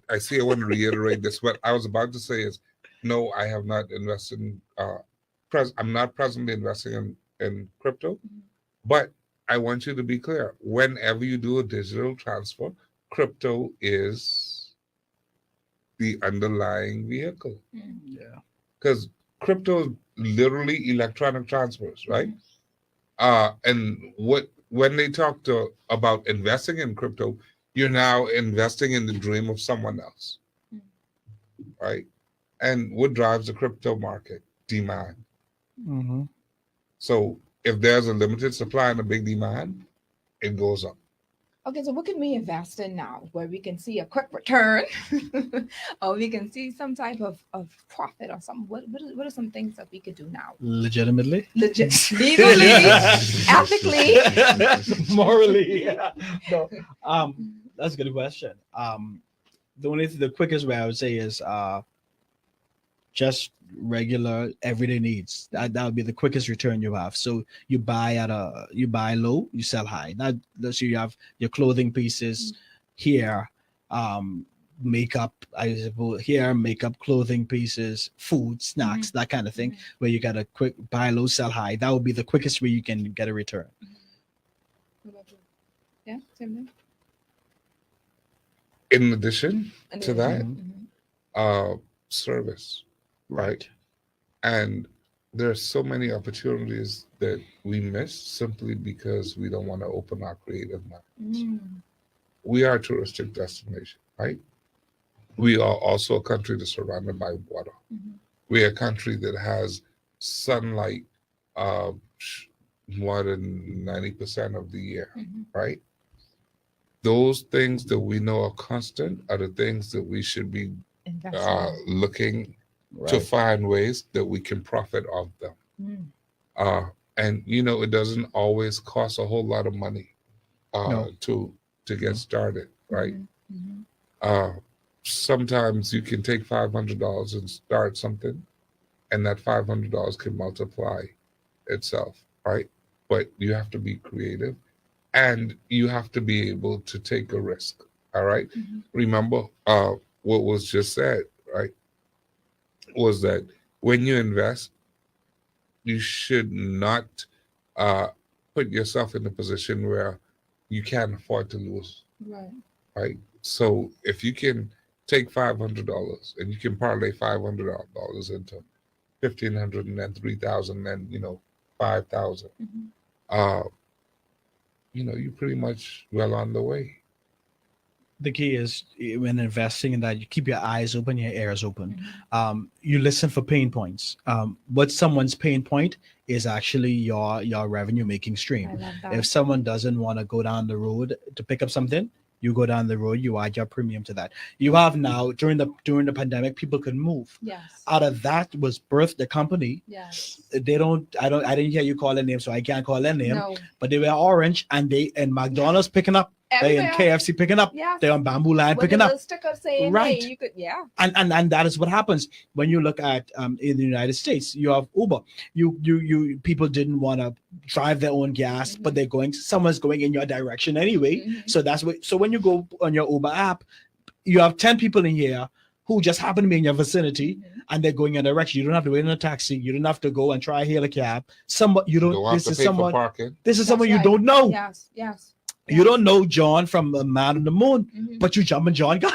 I see, I want to reiterate this. What I was about to say is, no, I have not invested in, I'm not presently investing in crypto, but I want you to be clear. Whenever you do a digital transfer, crypto is the underlying vehicle, Yeah. because crypto is literally electronic transfers, right? And when they talk about investing in crypto, you're now investing in the dream of someone else, right? And what drives the crypto market? Demand. Mm-hmm. So if there's a limited supply and a big demand, it goes up. Okay, so what can we invest in now where we can see a quick return or we can see some type of profit or something? What are some things that we could do now? Legitimately, Legit, legally, ethically. morally. Yeah. No, that's a good question. The quickest way I would say is just regular everyday needs. That would be the quickest return you have. So you buy low, you sell high. Now let's say you have your clothing pieces here, makeup, I suppose here, makeup, clothing pieces, food, snacks, that kind of thing, where you got a quick buy low, sell high. That would be the quickest way you can get a return. What about you? Yeah, same thing. In addition to that, Mhm. service, right? And there's so many opportunities that we miss simply because we don't want to open our creative mind. Mm. We are a touristic destination, right? We are also a country that's surrounded by water. Mhm. We're a country that has sunlight more than 90% of the year, Mhm. right? Those things that we know are constant are the things that we should be Investment. looking to Right. find ways that we can profit off them. Mm. And it doesn't always cost a whole lot of money No. to get started, right? Mhm. Mhm. Sometimes you can take $500 and start something, and that $500 can multiply itself, right? But you have to be creative, and you have to be able to take a risk. All right. Mhm. Remember, what was just said, right? Was that when you invest, you should not uh, put yourself in a position where you can't afford to lose, Right. right? So if you can take $500 and you can parlay $500 into 1,500 and then 3,000 and 5,000, Mhm. uh, you're pretty much well on the way. The key is when investing in that, you keep your eyes open, your ears open. Mhm. You listen for pain points. What someone's pain point is actually your revenue making I stream. love that. If someone doesn't want to go down the road to pick up something, you go down the road, you add your premium to that. You have now during the pandemic, people could move. Yes. Out of that was birthed the company. Yes. I didn't hear you call their name, so I can't call their name. No. But they were orange, and McDonald's picking up, and Everywhere. KFC picking up. Yes. They're on Bamboo Line With picking the up. little sticker saying, Right. hey, you could, yeah. And that is what happens when you look at in the United States. You have Uber. You people didn't want to drive their own gas, but someone's going in your direction anyway. Mhm. So that's what. So when you go on your Uber app, you have 10 people in here who just happen to be in your vicinity, Mhm. and they're going in a direction. You don't have to wait in a taxi. You don't have to go and try hail a cab. You You don't. don't have This to is pay for someone. parking. This is That's someone you right. don't know. Yes. Yes. You don't know John from Man on the Moon, Mhm. but you jump in John. Yeah,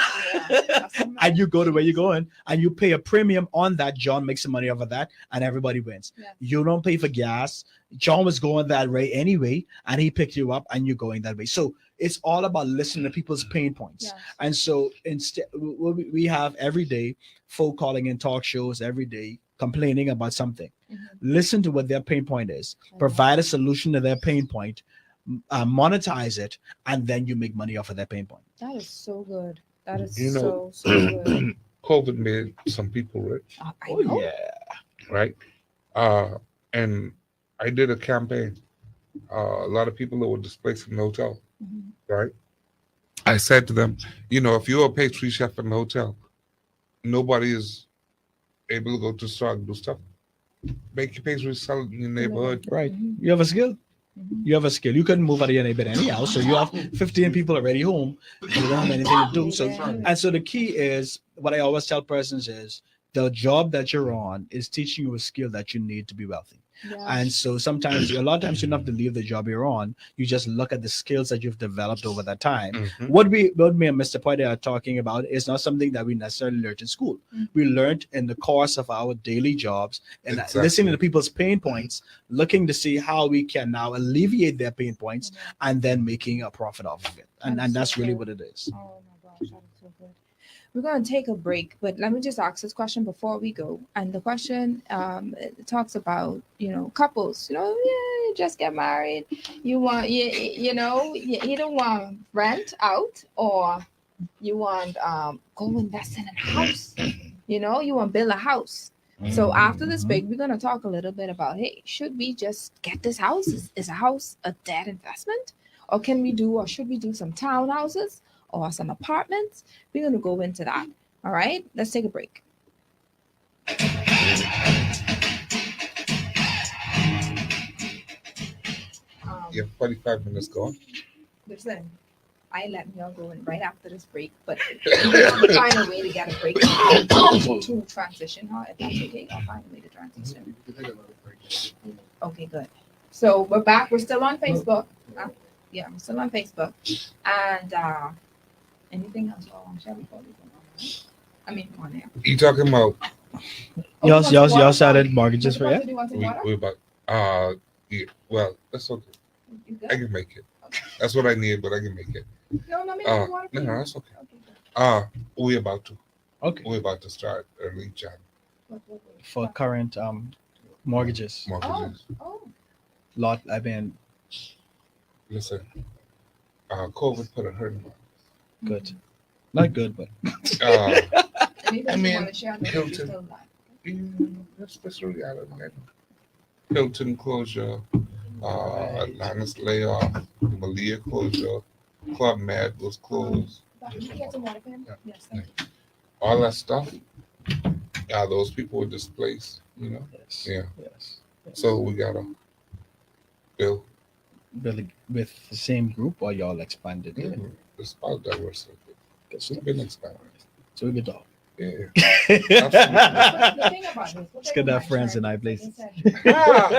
that's amazing. And you go to where you're going and you pay a premium on that. John makes some money off of that, and everybody wins. Yeah. You don't pay for gas. John was going that way anyway, and he picked you up and you're going that way. So it's all about listening to people's pain points. Yes. And so instead, we have every day folk calling in talk shows every day complaining about something. Mhm. Listen to what their pain point is, I love provide a solution to their pain point, monetize it, and then you make money off of that pain point. That is so good. That is You know, so good. COVID made some people rich, I know. yeah. right? And I did a campaign. A lot of people that were displaced from the hotel, Mhm. right? I said to them, if you're a pastry chef in the hotel, nobody is able to go to the store and do stuff. Make your pastries, sell it in your neighborhood. Right. Mhm. You have a skill. Mhm. You have a skill. You couldn't move out of your neighborhood anyhow. So you have 15 people already home. You don't have anything to do. So and so the key is what I always tell persons is the job that you're on is teaching you a skill that you need to be wealthy. Yeah. And so a lot of times you don't have to leave the job you're on. You just look at the skills that you've developed over that time. Mhm. What me and Mr. Poyde are talking about is not something that we necessarily learned in school. Mhm. We learned in the course of our daily jobs and Exactly. listening to people's pain points, looking to see how we can now alleviate their pain points Mhm. and then making a profit off of it. And That's that's so really good. what it is. Oh my gosh, that is so good. We're going to take a break, but let me just ask this question before we go. And the question it talks about, couples, you just get married. You want, you either want rent out or you want go invest in a house. You want build a house. So after this break, we're going to talk a little bit about, hey, should we just get this house? Is a house a debt investment? Or should we do some townhouses or some apartments? We're going to go into that. All right, let's take a break. You have 45 minutes gone. Listen, I let y'all go in right after this break, but I'll find a way to get a break to transition. If that's okay, I'll find a way to transition. Okay, good. So we're back. We're still on Facebook. Yeah, we're still on Facebook. And anything else? Oh, I'm sure we probably don't know, right? I mean, on there. You talking about Y'all started mortgages for yeah? it? Do you want some we, water? we about yeah, well, that's okay. You I good? can make it. Okay. That's what I need, but I can make it. No, let me Uh, water. no, for you. that's okay. Okay, good. We're about to. Okay. We're about to start early Jan What? For current mortgages. mortgages. Oh, Listen, COVID put a hurt in my. Good. Not good, but Uh, anything I you mean, want to share? That Hilton. you still like? especially out of that. Hilton closure, Atlantis layoff, Malia closure, Club Med was closed. Can you get some water for him? Yeah. Yes, thank you. All that stuff. Yeah, those people were displaced. yes. Yeah. Yes. So we gotta build. Really with the same group or y'all expanded it? It's about diversity. Good We've been expanding. So we can talk. Yeah. But the thing about this, Let's get our friends in our place. Ah,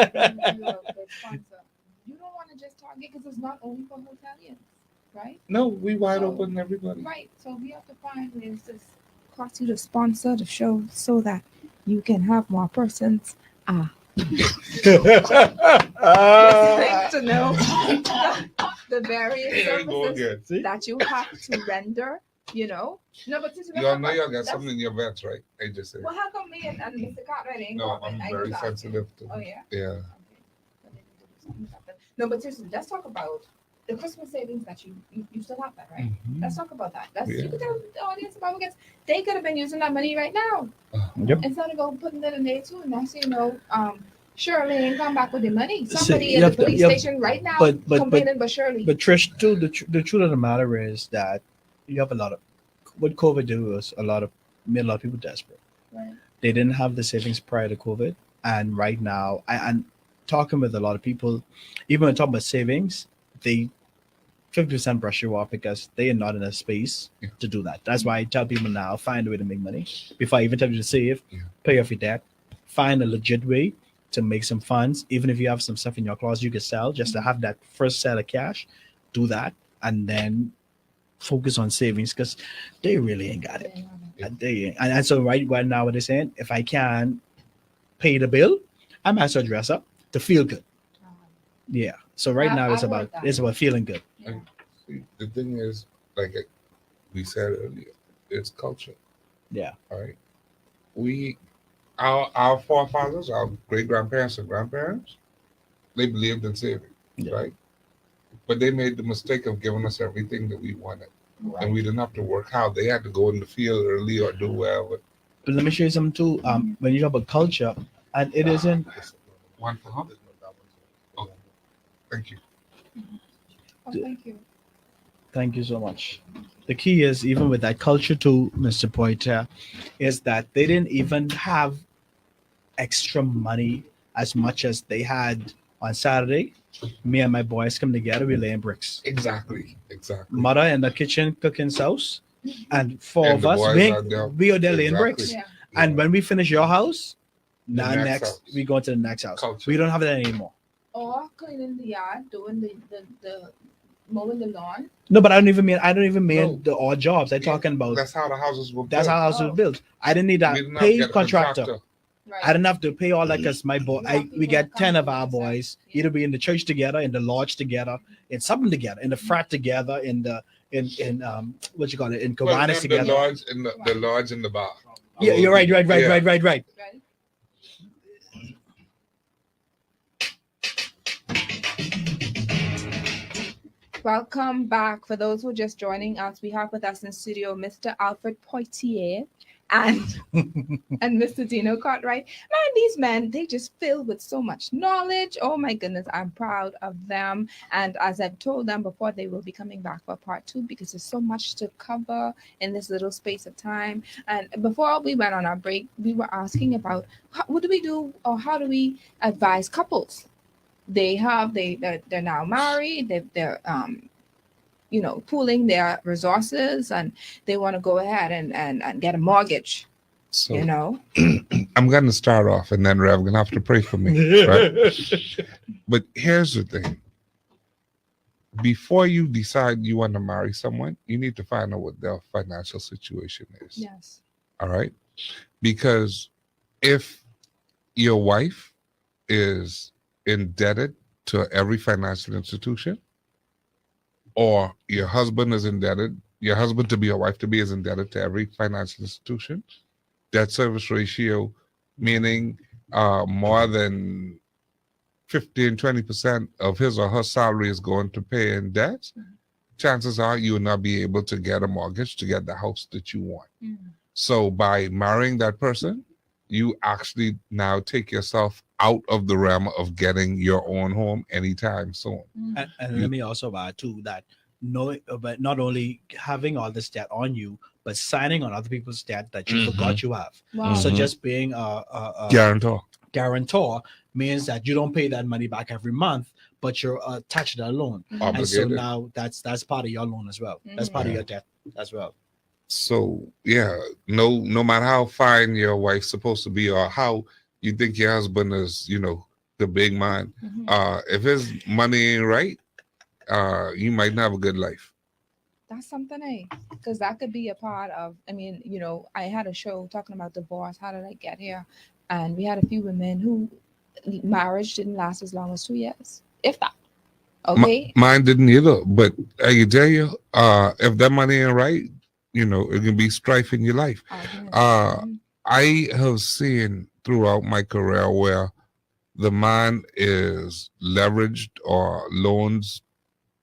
You don't want to just target because it's not only for hoteliers, right? no, we wide So- open, everybody. Right. So we have to find ways to cost you to sponsor the show so that you can have more persons. Listening to know the various Here we go services again. See? that you have to render. You know. No, but this is Y'all know y'all got something in your vets, right? I just said. Well, how come me and Mr. Cartwright ain't No, talking? I'm I very just asking. sensitive to. Oh yeah. Yeah. No, but seriously, let's talk about the Christmas savings that you still have that, right? Let's talk about that. Let's Yeah. you can tell the audience about because they could have been using that money right now Yep. instead of go putting it in there too. And that's Shirley ain't come back with the money. So, Somebody you in the have to- police you have- station right now but- complaining, but Shirley. But Trish, too, the truth of the matter is that you have a lot of what COVID did was made a lot of people desperate. Right. They didn't have the savings prior to COVID, and right now, I'm talking with a lot of people. Even when talking about savings, they 50% brush you off because they are not in a space Yeah. to do that. That's why I tell people now find a way to make money before I even tell you to save, Yeah. pay off your debt, find a legit way to make some funds. Even if you have some stuff in your closet you can sell, just to have that first set of cash, do that, and then focus on savings because they really ain't got it. And and so right now what they're saying, if I can pay the bill, I might as well dress up to feel good. Yeah. So right now I've heard that. it's about feeling good. Yeah. See, the thing is, like we said earlier, it's culture. Yeah. All right. Our forefathers, our great grandparents and grandparents, they believed in saving, Yeah. right? But they made the mistake of giving us everything that we wanted, and we didn't have to work hard. They had to go in the field early or do whatever. But let me show you something too. When you talk about culture, and it isn't One for hundred. Oh, thank you. Oh, thank you. thank you so much. The key is even with that culture too, Mr. Poiter, is that they didn't even have extra money as much as they had on Saturday. Me and my boys come together, we laying bricks. Exactly. Mother in the kitchen cooking sauce, and four And of the us boys are there. we are there laying Exactly. bricks. Yeah. And when we finish your house, now next next house. we go to the next house. Culture. We don't have that anymore. Or cleaning the yard, doing the mowing the lawn. No, but I don't even mean No. the odd jobs. I'm Yeah, talking about that's how the houses were that's built. how house was Oh. built. I didn't need that We didn't have to paid get a contractor. Right. I didn't have to pay all that because my boy, You have we people get that come 10 of to our the side. boys Yeah. either be in the church together, in the lodge together, in something together, in the frat together, in what you call it, in Well, Kiwanis the together. lodge and the lodge and the bar. Yeah, you're right. Yeah. Right. Welcome back. For those who are just joining us, we have with us in studio Mr. Alfred Poitier and and Mr. Dino Cartwright. Man, these men, they just filled with so much knowledge. Oh my goodness, I'm proud of them. And as I've told them before, they will be coming back for part 2 because there's so much to cover in this little space of time. And before we went on our break, we were asking about what do we do or how do we advise couples? They're now married. They're pooling their resources and they want to go ahead and get a mortgage. So I'm going to start off, and then Rev going to have to pray for me. Right? But here's the thing. Before you decide you want to marry someone, you need to find out what their financial situation is. Yes. All right? Because if your wife is indebted to every financial institution, or your husband is indebted, your husband to be, your wife to be is indebted to every financial institution, debt service ratio, meaning more than 15-20% of his or her salary is going to pay in debts, chances are you will not be able to get a mortgage to get the house that you want. So by marrying that person, you actually now take yourself out of the realm of getting your own home anytime soon. And let me also add too that but not only having all this debt on you, but signing on other people's debt that you forgot you have. Wow. So just being a Guarantor. guarantor means that you don't pay that money back every month, but you're attached to that loan. And so Obligated. now that's part of your loan as well. That's part of your debt as well. So yeah, no matter how fine your wife's supposed to be or how you think your husband is, the big man, if his money ain't right, you might not have a good life. That's something, because that could be a part of. I mean, I had a show talking about divorce. How did I get here? And we had a few women who marriage didn't last as long as 2 years, if that. Okay. Mine didn't either, but I can tell you, if that money ain't right, it can be strife in your life. I have seen throughout my career where the man is leveraged or loans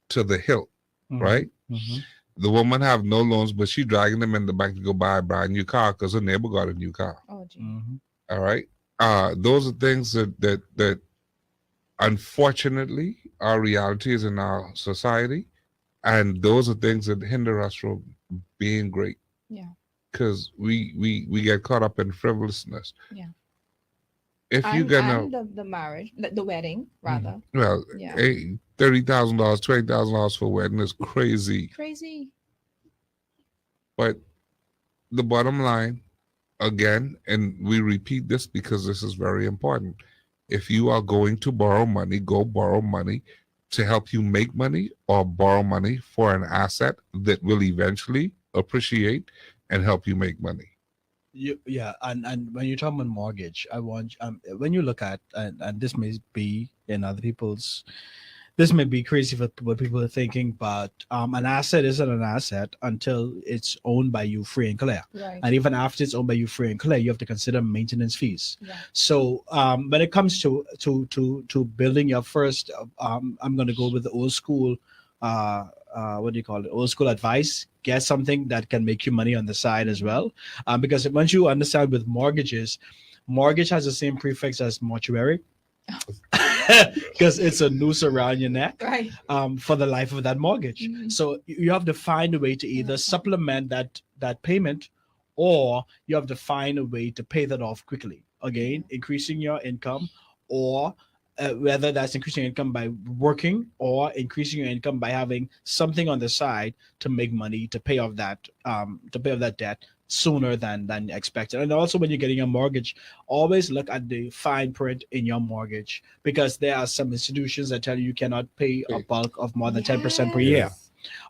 to the hilt, right? Mm-hmm. The woman have no loans, but she dragging them in the bank to go buy a brand new car because her neighbor got a new car. Oh, gee. Mm-hmm. All right. Those are things that unfortunately are realities in our society, and those are things that hinder us from being great. Yeah. Because we get caught up in frivolousness. Yeah. If you're gonna and the marriage, the wedding rather. well, Yeah. $30,000, $20,000 for a wedding is crazy. Crazy. But the bottom line, again, and we repeat this because this is very important. If you are going to borrow money, go borrow money to help you make money or borrow money for an asset that will eventually appreciate and help you make money. And when you're talking about mortgage, I want when you look at and this may be in other people's, this may be crazy for what people are thinking, but an asset isn't an asset until it's owned by you free and clear. Right. And even after it's owned by you free and clear, you have to consider maintenance fees. Yeah. So when it comes to building your first, I'm going to go with the old school. What do you call it? Old school advice. Get something that can make you money on the side as well, because once you understand with mortgages, mortgage has the same prefix as mortuary. Because it's a noose around your neck, Right. For the life of that mortgage. Mhm. So you have to find a way to either supplement that payment, or you have to find a way to pay that off quickly. Again, increasing your income, or whether that's increasing your income by working or increasing your income by having something on the side to make money to pay off that debt sooner than expected. And also, when you're getting a mortgage, always look at the fine print in your mortgage, because there are some institutions that tell you cannot pay a bulk of more than 10% per year. Yes.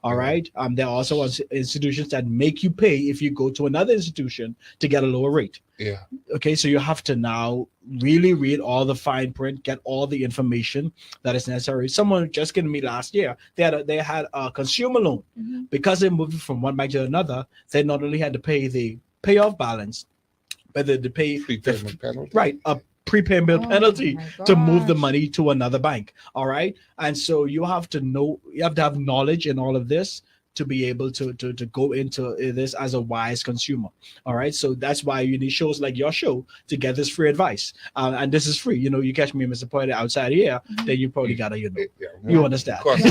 All right. There are also institutions that make you pay if you go to another institution to get a lower rate. Yeah. Okay, so you have to now really read all the fine print, get all the information that is necessary. Someone just gave me last year, they had a consumer loan. Mhm. Because they moved from one bank to another. They not only had to pay the payoff balance, but they had to pay Prepayment penalty. right a prepayment Oh, penalty my to move the gosh. money to another bank. All right, and so you have to have knowledge in all of this to be able to go into this as a wise consumer. All right, so that's why you need shows like your show to get this free advice, and this is free. You catch me, Mr. Pointer, outside here, then you probably gotta Yeah. you understand. Of course.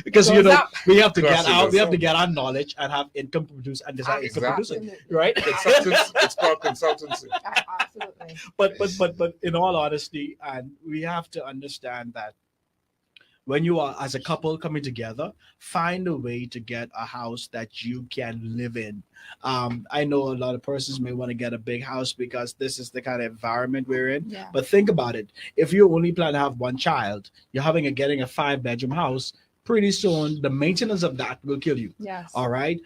Because Goes up. we have to Of get course it out, does. we have to get our knowledge and have income produce and decide income Exactly. producing, right? It's called consultancy. Absolutely. But in all honesty, and we have to understand that when you are as a couple coming together, find a way to get a house that you can live in. I know a lot of persons may want to get a big house because this is the kind of environment we're in. Yeah. But think about it. If you only plan to have one child, you're getting a 5-bedroom house. Pretty soon, the maintenance of that will kill you. Yes. All right.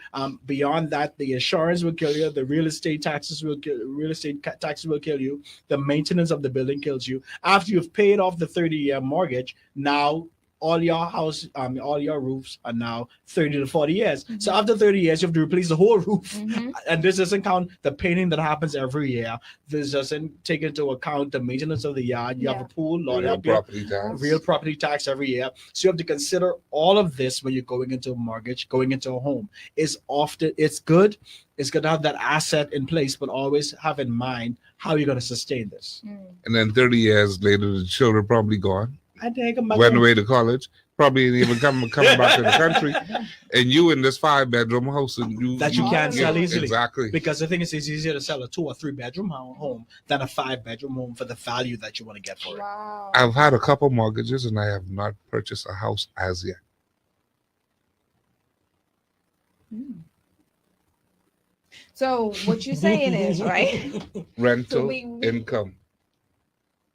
Beyond that, the insurance will kill you. The real estate taxes will kill you. The maintenance of the building kills you. After you've paid off the 30-year mortgage, now all your house, all your roofs are now 30 to 40 years. Mm-hmm. So after 30 years, you have to replace the whole roof. Mhm. And this doesn't count the painting that happens every year. This doesn't take into account the maintenance of the yard. You have Yeah. a pool, Lord Real help you. property tax. Real property tax every year. So you have to consider all of this when you're going into a mortgage, going into a home. It's good. It's good to have that asset in place, but always have in mind how you're going to sustain this. Mm. And then 30 years later, the children probably gone, I think I'm went away to college, probably ain't even coming back to the country. And you in this 5-bedroom house and you can't sell yeah, easily. Exactly. Because the thing is, it's easier to sell a 2 or 3-bedroom home than a 5-bedroom home for the value that you want to get for it. Wow. I've had a couple mortgages and I have not purchased a house as yet. Mm. So what you're saying is, right? Rental we- income.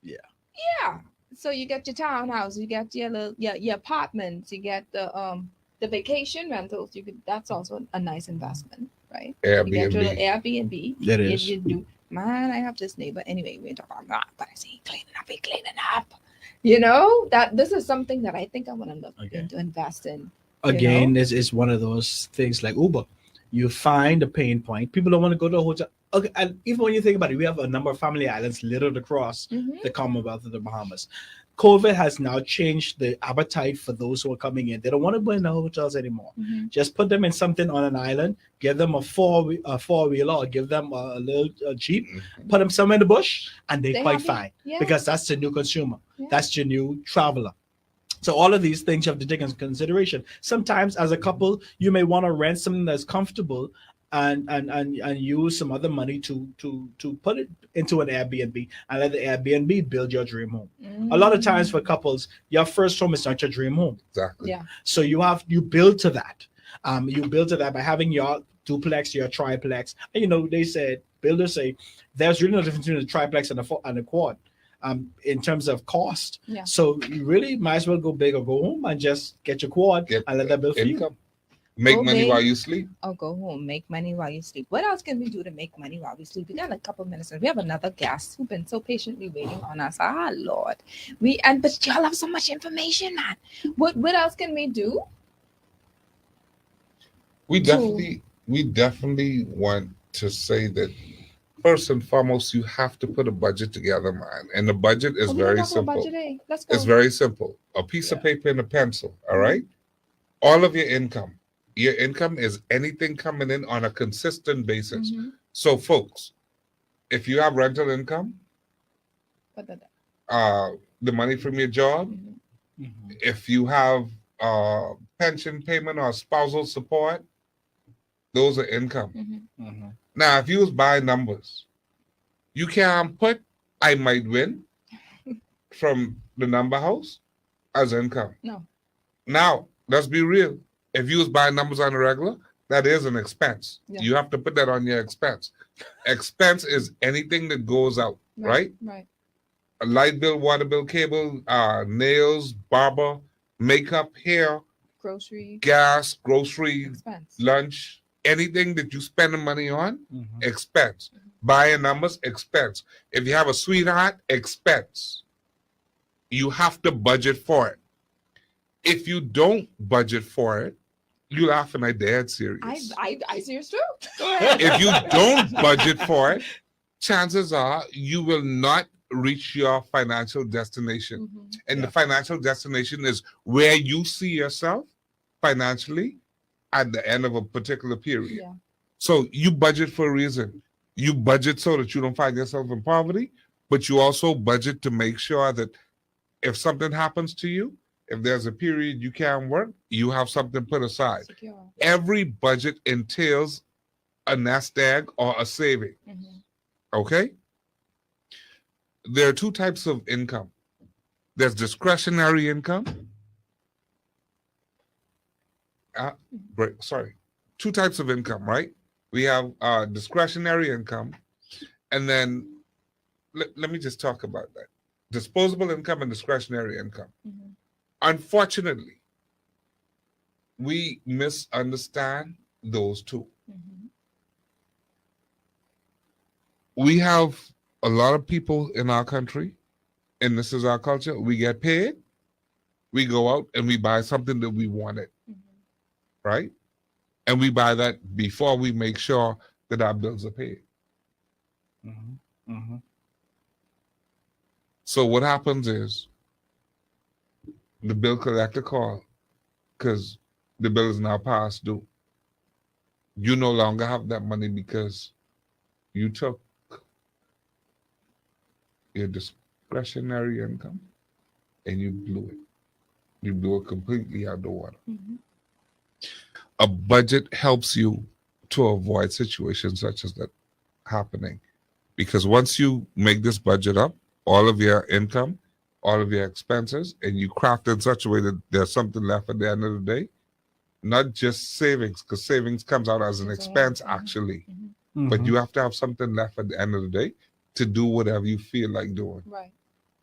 Yeah. So you get your townhouse, you get your little your apartments, you get the vacation rentals. You could that's also a nice investment, right? You get your little Airbnb. Airbnb. It is. You do. Man, I have this neighbor. Anyway, we talk about that, but I see cleaning up. You know that this is something that I think I want to look Okay. into invest in. Again, this is one of those things like Uber. You find a pain point. People don't want to go to a hotel. Okay, and even when you think about it, we have a number of family islands littered across Mhm. the Commonwealth of the Bahamas. COVID has now changed the appetite for those who are coming in. They don't want to go in the hotels anymore. Mhm. Just put them in something on an island, give them a four-wheeler, or give them a little jeep, Mhm. put them somewhere in the bush, and they're They quite happy. fine Yeah. because that's the new consumer. Yeah. That's your new traveler. So all of these things you have to take into consideration. Sometimes as a couple, you may want to rent something that's comfortable and use some other money to put it into an Airbnb and let the Airbnb build your dream home. A lot of times for couples, your first home is not your dream home. Exactly. Yeah. So you build to that. You build to that by having your duplex, your triplex. And builders say there's really no difference between a triplex and a quad. In terms of cost. Yeah. So you really might as well go big or go home and just get your quad Get and let that build for you. income. Make Go money big. while you sleep. Or go home, make money while you sleep. What else can we do to make money while we sleep? We got a couple minutes, and we have another guest who's been so patiently waiting on us. Ah, Lord, but y'all have so much information, man. What else can we do? We definitely want to say that first and foremost, you have to put a budget together, man. And the budget is Oh, we don't very talk about simple. budget, eh? Let's go. It's very simple. A piece of paper and a pencil, all right? All of your income. Your income is anything coming in on a consistent basis. Mhm. So, folks, if you have rental income, What the- the money from your job, mhm. Mhm. if you have pension payment or spousal support, those are income. Mhm. Mhm. Now, if you was buying numbers, you can put I might win from the number house as income. No. Now, let's be real. If you was buying numbers on a regular, that is an expense. Yeah. You have to put that on your expense. Expense is anything that goes out, right? Right. A light bill, water bill, cable, nails, barber, makeup, hair, Grocery gas, grocery, expense. lunch, anything that you spend the money on, Mhm. expense. Buying numbers, expense. If you have a sweetheart, expense. You have to budget for it. If you don't budget for it, you laughing at dead serious. I serious too. Go ahead. If you don't budget for it, chances are you will not reach your financial destination. Mhm. And the financial destination is where you see yourself financially at the end of a particular period. Yeah. So you budget for a reason. You budget so that you don't find yourself in poverty, but you also budget to make sure that if something happens to you, if there's a period you can't work, you have something put aside. Secure. Every budget entails a nest egg or a saving. Mhm. Okay? There are two types of income. There's discretionary income. Two types of income, right? We have discretionary income, and then let me just talk about that. Disposable income and discretionary income. Mhm. Unfortunately, we misunderstand those two. Mhm. We have a lot of people in our country, and this is our culture. We get paid, we go out and we buy something that we wanted, Mhm. right? And we buy that before we make sure that our bills are paid. Mhm. Mhm. So what happens is the bill collector call because the bill is now past due. You no longer have that money because you took your discretionary income and you blew it. You blew it completely out the water. Mhm. A budget helps you to avoid situations such as that happening. Because once you make this budget up, all of your income, all of your expenses, and you craft it in such a way that there's something left at the end of the day, not just savings, because savings comes out as an It's a expense lot, mhm. actually. Mhm. But Mhm. you have to have something left at the end of the day to do whatever you feel like doing. Right.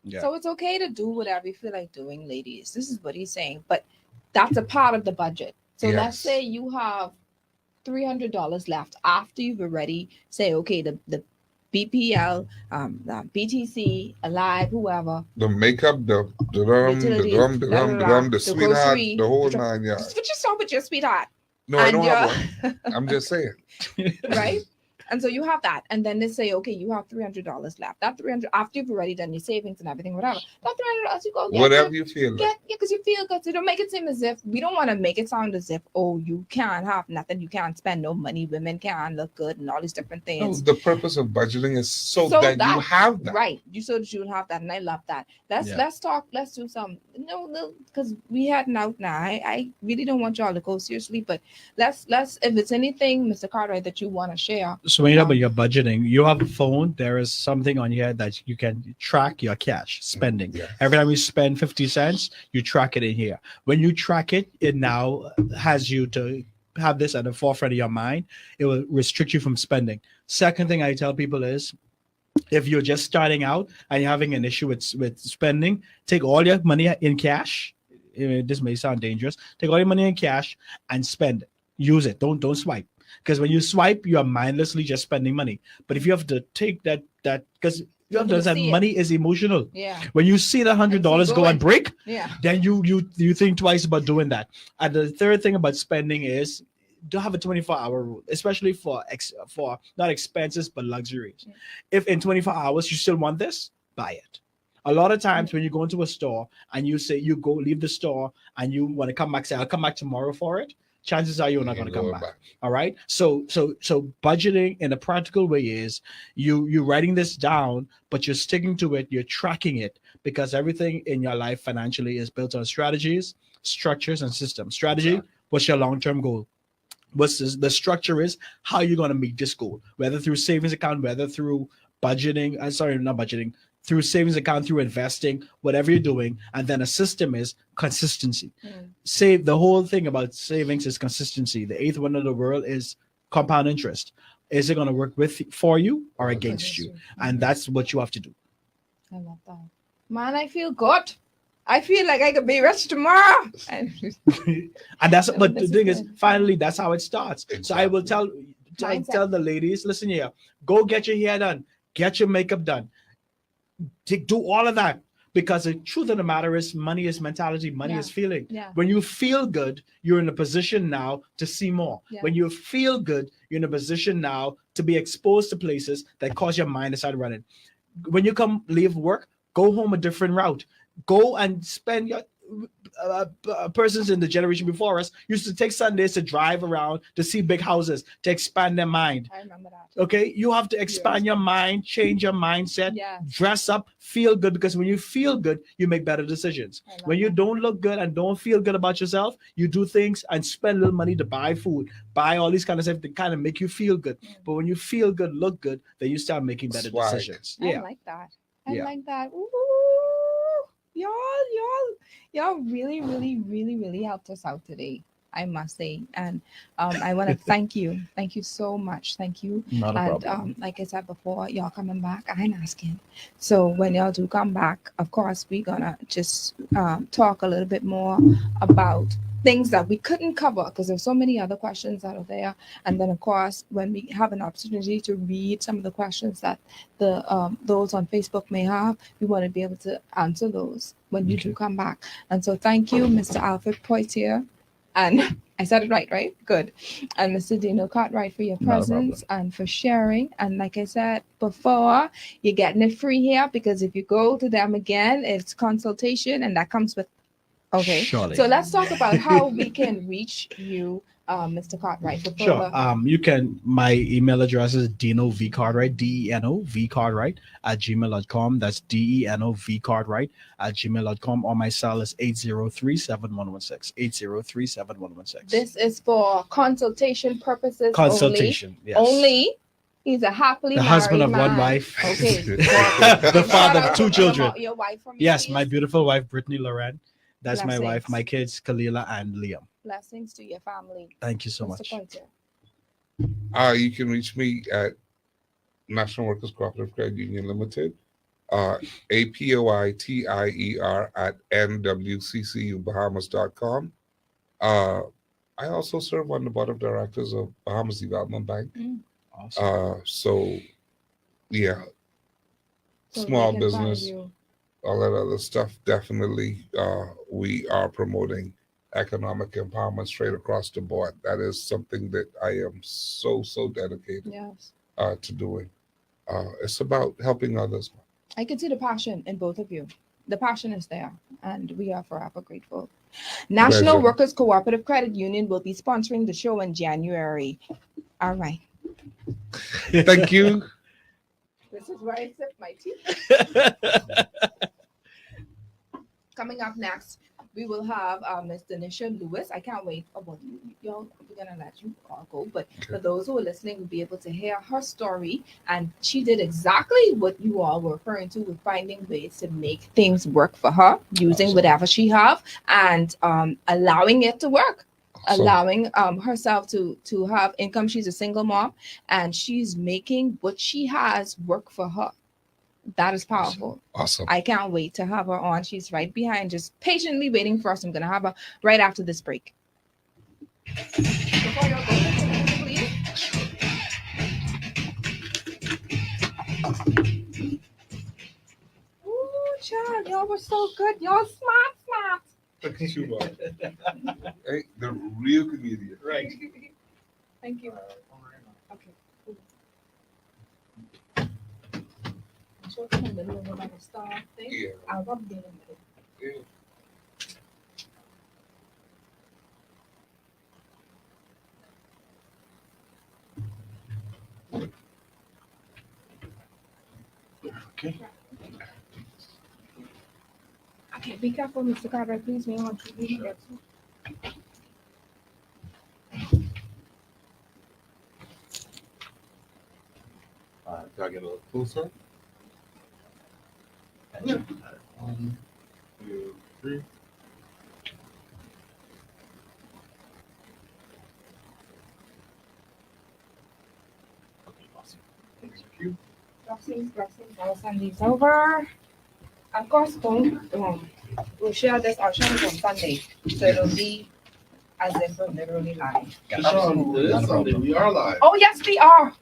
Yeah. So it's okay to do whatever you feel like doing, ladies. This is what he's saying, but that's a part of the budget. So let's Yes. say you have $300 left after you've already say, okay, the BPL, the BTC, Alive, whoever, The makeup, the utilities, the the sweetheart, grocery, the whole the- 9 yards. just put yourself with your sweetheart, No, I and don't have your- one. I'm just saying. right? And so you have that, and then they say, okay, you have $300 left. That 300 after you've already done your savings and everything, whatever. That $300 you go get Whatever to- you feel like. yeah, because you feel good. So don't make it seem as if we don't want to make it sound as if, oh, you can't have nothing, you can't spend no money, women can't look good, and all these different No, things. the purpose of budgeting is so, So that, that- you have that. Right, you so that you'll have that, and I love that. Let's talk. Let's do some no, because we heading out now. I really don't want y'all to go seriously, but let's if it's anything, Mr. Cartwright, that you want to share. So when you talk about your budgeting, you have a phone. There is something on here that you can track your cash spending. Yes. Every time you spend 50 cents, you track it in here. When you track it, it now has you to have this at the forefront of your mind. It will restrict you from spending. Second thing I tell people is, if you're just starting out and you're having an issue with spending, take all your money in cash. This may sound dangerous. Take all your money in cash and spend it. Use it. Don't swipe. Because when you swipe, you are mindlessly just spending money. But if you have to take that because you have to understand see it. money is emotional. Yeah, When you see the $100 go going. and break, yeah. then you think twice about doing that. And the third thing about spending is don't have a 24-hour rule, especially for not expenses but luxuries. Yeah. If in 24 hours you still want this, buy it. A lot of times when you go into a store and you say you go leave the store and you want to come back, say I'll come back tomorrow for it, chances are you're not going to come back. All right. So budgeting in a practical way is you writing this down, but you're sticking to it, you're tracking it, because everything in your life financially is built on strategies, structures, and systems. Strategy, what's your long-term goal? What's the structure is how you're going to meet this goal, whether through savings account, whether through budgeting, not budgeting, through savings account, through investing, whatever you're doing. And then a system is consistency. Save the whole thing about savings is consistency. The eighth wonder of the world is compound interest. Is it going to work for you or against you? And that's what you have to do. I love that. Man, I feel good. I feel like I could be rich tomorrow. And that's No, but this the thing is is, good. finally, that's how it starts. So I will Exactly. tell the ladies, listen here, go get your hair done, get your makeup done, do all of that, because the truth of the matter is, money is mentality, money Yeah. is feeling. Yeah. When you feel good, you're in a position now to see more. Yeah. When you feel good, you're in a position now to be exposed to places that cause your mind to start running. When you leave work, go home a different route. Go and spend your persons in the generation before us used to take Sundays to drive around to see big houses to expand their mind. I remember that. Okay, you have to expand your mind, change your mindset, Yeah. dress up, feel good, because when you feel good, you make better decisions. I love When you that. don't look good and don't feel good about yourself, you do things and spend a little money to buy food, buy all these kind of stuff to kind of make you feel good. But when you feel good, look good, then you start making better Swag. decisions. I Yeah. like that. I Yeah. like that. Ooh, y'all really helped us out today, I must say. And I want to thank you. Thank you so much. Thank you. Not a And problem. like I said before, y'all coming back, I'm asking. So when y'all do come back, of course, we're gonna just talk a little bit more about things that we couldn't cover because there's so many other questions that are there. And then of course, when we have an opportunity to read some of the questions that the those on Facebook may have, we want to be able to answer those when you do come back. And so thank you, Mr. Alfred Poitier. And I said it right? Good. And Mr. Dino Cartwright for your Not a problem. presence and for sharing. And like I said before, you're getting it free here because if you go to them again, it's consultation and that comes with. Okay. Surely. So let's talk about how we can reach you, Mr. Cartwright. before Sure. the- You can. My email address is Dino V Cartwright, DENO V Cartwright @gmail.com. That's DENO V Cartwright @gmail.com. Or my cell is 803-7116. 803-7116. This is for consultation purposes Consultation. only. Yes. Only. He's a happily The married husband of one man. wife. Okay. The father of two children. Your wife from Yes, your my ears? beautiful wife, Brittany Loren. That's my wife, Blessings. my kids, Kalila and Liam. Blessings to your family. Thank you so Mr. much. Pointer. You can reach me at National Workers Cooperative Credit Union Limited, APOITIER at NWCCUBahamas.com. I also serve on the board of directors of Bahamas Development Bank. Awesome. So, yeah, So small they can find business, you. all that other stuff. Definitely, we are promoting economic empowerment straight across the board. That is something that I am so dedicated Yes. to doing. It's about helping others. I can see the passion in both of you. The passion is there, and we are forever grateful. National Pleasure. Workers Cooperative Credit Union will be sponsoring the show in January. All right. Thank you. This is where I sip my tea. Coming up next, we will have Ms. Denisha Lewis. I can't wait. Oh, well, y'all, we're going to let you all go. But for those who are listening, will be able to hear her story. And she did exactly what you all were referring to with finding ways to make things work for her, using Awesome. whatever she have and allowing it to work. Awesome. Allowing herself to have income. She's a single mom and she's making what she has work for her. That is powerful. Awesome. I can't wait to have her on. She's right behind, just patiently waiting for us. I'm going to have her right after this break. Before y'all go, please. Ooh, child, y'all were so good. Y'all smart. Thank you, Bob. Hey, the real comedian. Right. Thank you. Okay. Cool. I'm sure it's in the middle of like a star thing. Yeah. I'll rub it in the middle. Yeah. Okay. Okay, be careful, Mr. Cartwright. Please, me on TV. Can I get a little closer? Yeah. 1, 2, 3. Okay, awesome. Thank you. Blessings. I'll send these over. Of course, we'll share this. I'll share this on Sunday. So it'll be as if we're literally live. Sunday, we are live. Oh, yes, we are.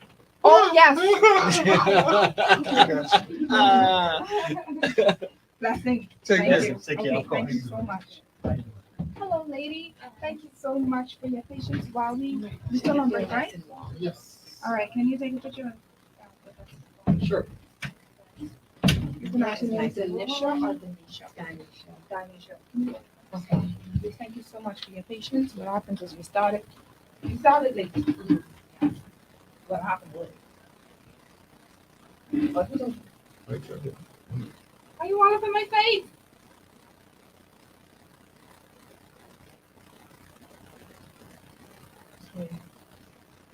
Oh, yes. Blessing. Take Thank care. you. Take care, Okay, of course. thank you so much. Hello, lady. Thank you so much for your patience while we still on break, right? Yes. All right. Can you take a picture? Sure. You can actually name Denisha or Denisha? Danisha. Okay. Thank you so much for your patience. What happened is we started late. What happened was. Are you all up in my face?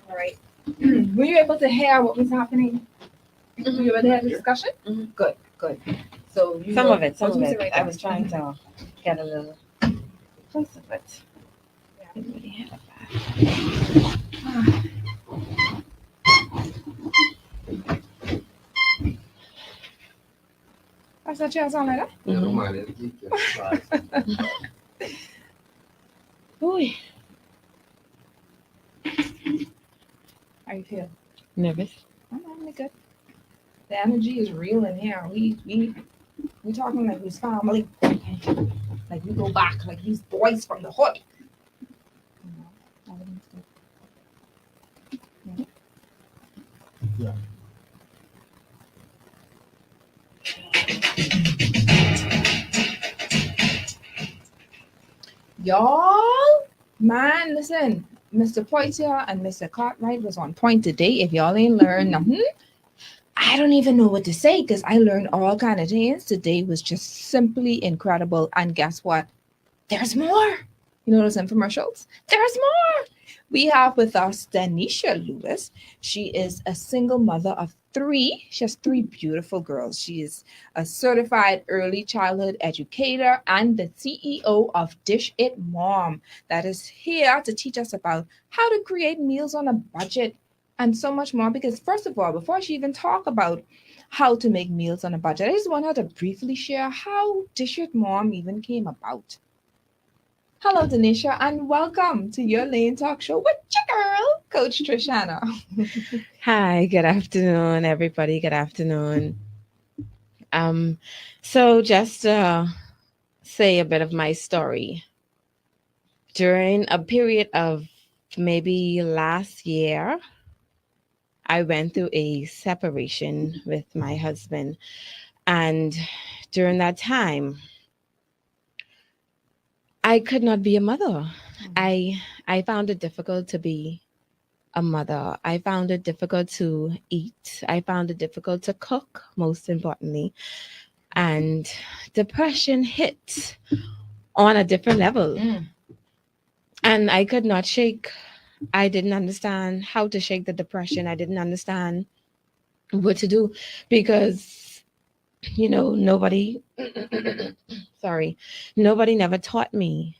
All right. Were you able to hear what was happening? Were you able to hear the discussion? Mhm. Good. So you Some know- of it. what was right I there? was trying to get a little piece of it. Yeah. I didn't really have that. That's that chair sound like that? Yeah, don't mind it. Keep it. Right. Ooh, How you feel? nervous. I'm only good. The energy is real in here. We talking like we's family. Like we go back, like these boys from the hood. Everything's good. Yeah. Y'all, man, listen. Mr. Poitier and Mr. Cartwright was on point today. If y'all ain't learned nothing, I don't even know what to say because I learned all kind of things. Today was just simply incredible. And guess what? There's more. You know those infomercials? There's more. We have with us Denisha Lewis. She is a single mother of three. She has three beautiful girls. She is a certified early childhood educator and the CEO of Dish It Mom, that is here to teach us about how to create meals on a budget and so much more. Because first of all, before she even talk about how to make meals on a budget, I just want her to briefly share how Dish It Mom even came about. Hello, Denisha, and welcome to your Lane Talk Show with your girl, Coach Trishana. Hi, good afternoon, everybody. Good afternoon. So just to say a bit of my story. During a period of maybe last year, I went through a separation with my husband. And during that time, I could not be a mother. I found it difficult to be a mother. I found it difficult to eat. I found it difficult to cook, most importantly. And depression hit on a different level. And I could not shake. I didn't understand how to shake the depression. I didn't understand what to do because, nobody, nobody never taught me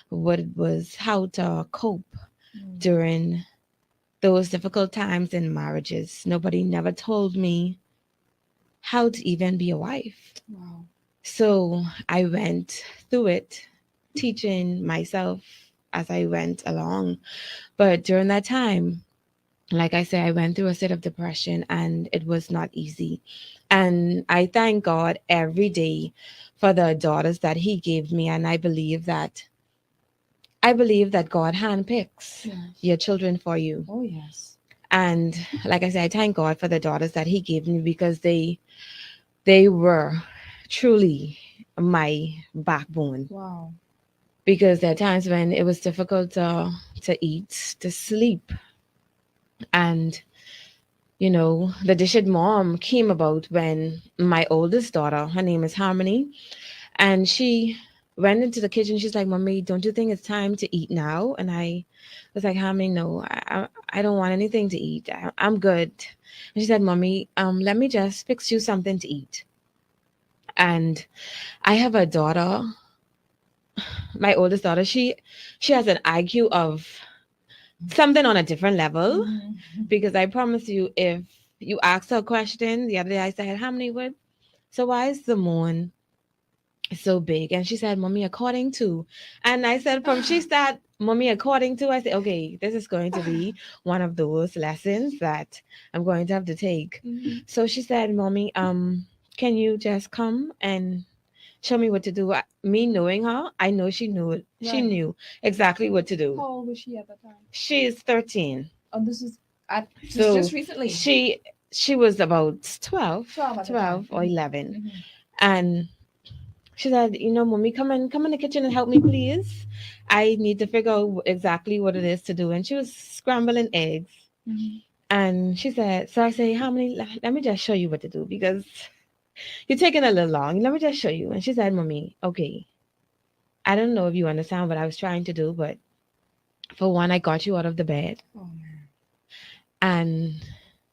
what it was, how to cope during those difficult times in marriages. Nobody never told me how to even be a wife. Wow. So I went through it, teaching myself as I went along. But during that time, like I said, I went through a state of depression and it was not easy. And I thank God every day for the daughters that He gave me. And I believe that God handpicks your children for you. Oh, yes. And like I said, I thank God for the daughters that He gave me because they were truly my backbone. Wow. Because there are times when it was difficult to eat, to sleep. And, the Dish It Mom came about when my oldest daughter, her name is Harmony, and she went into the kitchen. She's like, "Mommy, don't you think it's time to eat now?" And I was like, "Harmony, no, I don't want anything to eat. I'm good." And she said, "Mommy, let me just fix you something to eat." And I have a daughter, my oldest daughter. She has an IQ of something on a different level. Because I promise you, if you ask her a question, the other day I said, "Harmony, so why is the moon so big?" And she said, "Mommy, according to," and I said, from she said, "Mommy, according to," I said, "Okay, this is going to be one of those lessons that I'm going to have to take." So she said, "Mommy, can you just come and show me what to do?" Me knowing her, I know she knew it. She Right. knew exactly what to do. How old was she at the time? She is 13. Oh, this is So just recently. She was about 12, 12 at the 12 time. or 11. And she said, "Mommy, come in the kitchen and help me, please. I need to figure out exactly what it is to do." And she was scrambling eggs. And she said, so I say, "Harmony, let me just show you what to do because you're taking a little long. Let me just show you." And she said, "Mommy, okay, I don't know if you understand what I was trying to do, but for one, I got you out of the bed. Oh, man. And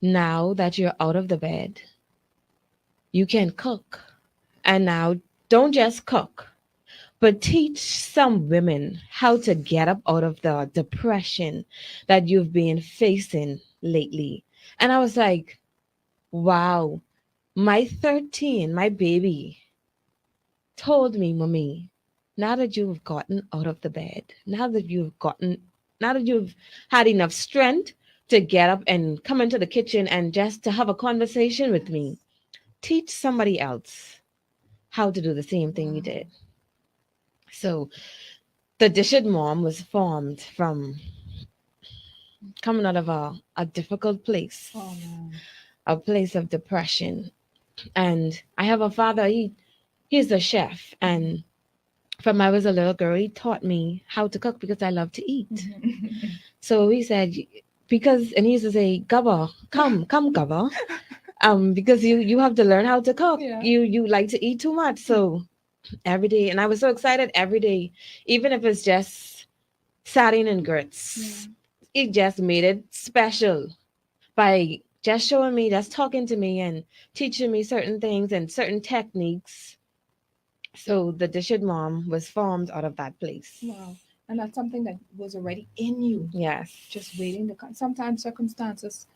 now that you're out of the bed, you can cook. And now don't just cook, but teach some women how to get up out of the depression that you've been facing lately." And I was like, wow, my 13, my baby, told me, "Mommy, now that you've gotten out of the bed, now that you've had enough strength to get up and come into the kitchen and just to have a conversation with me, teach somebody else how to do the same thing you did." So the Dish It Mom was formed from coming out of a difficult place, Oh, man. a place of depression. And I have a father, he's a chef. And from I was a little girl, he taught me how to cook because I love to eat. So he said, and he used to say, "Gubba, come, Gubba. Because you have to learn how to cook. Yeah. You like to eat too much." So every day, and I was so excited every day, even if it's just sardine and grits. It just made it special by just showing me, just talking to me and teaching me certain things and certain techniques. So the Dishit Mom was formed out of that place. Wow. And that's something that was already in you, Yes. just waiting to come. Sometimes circumstances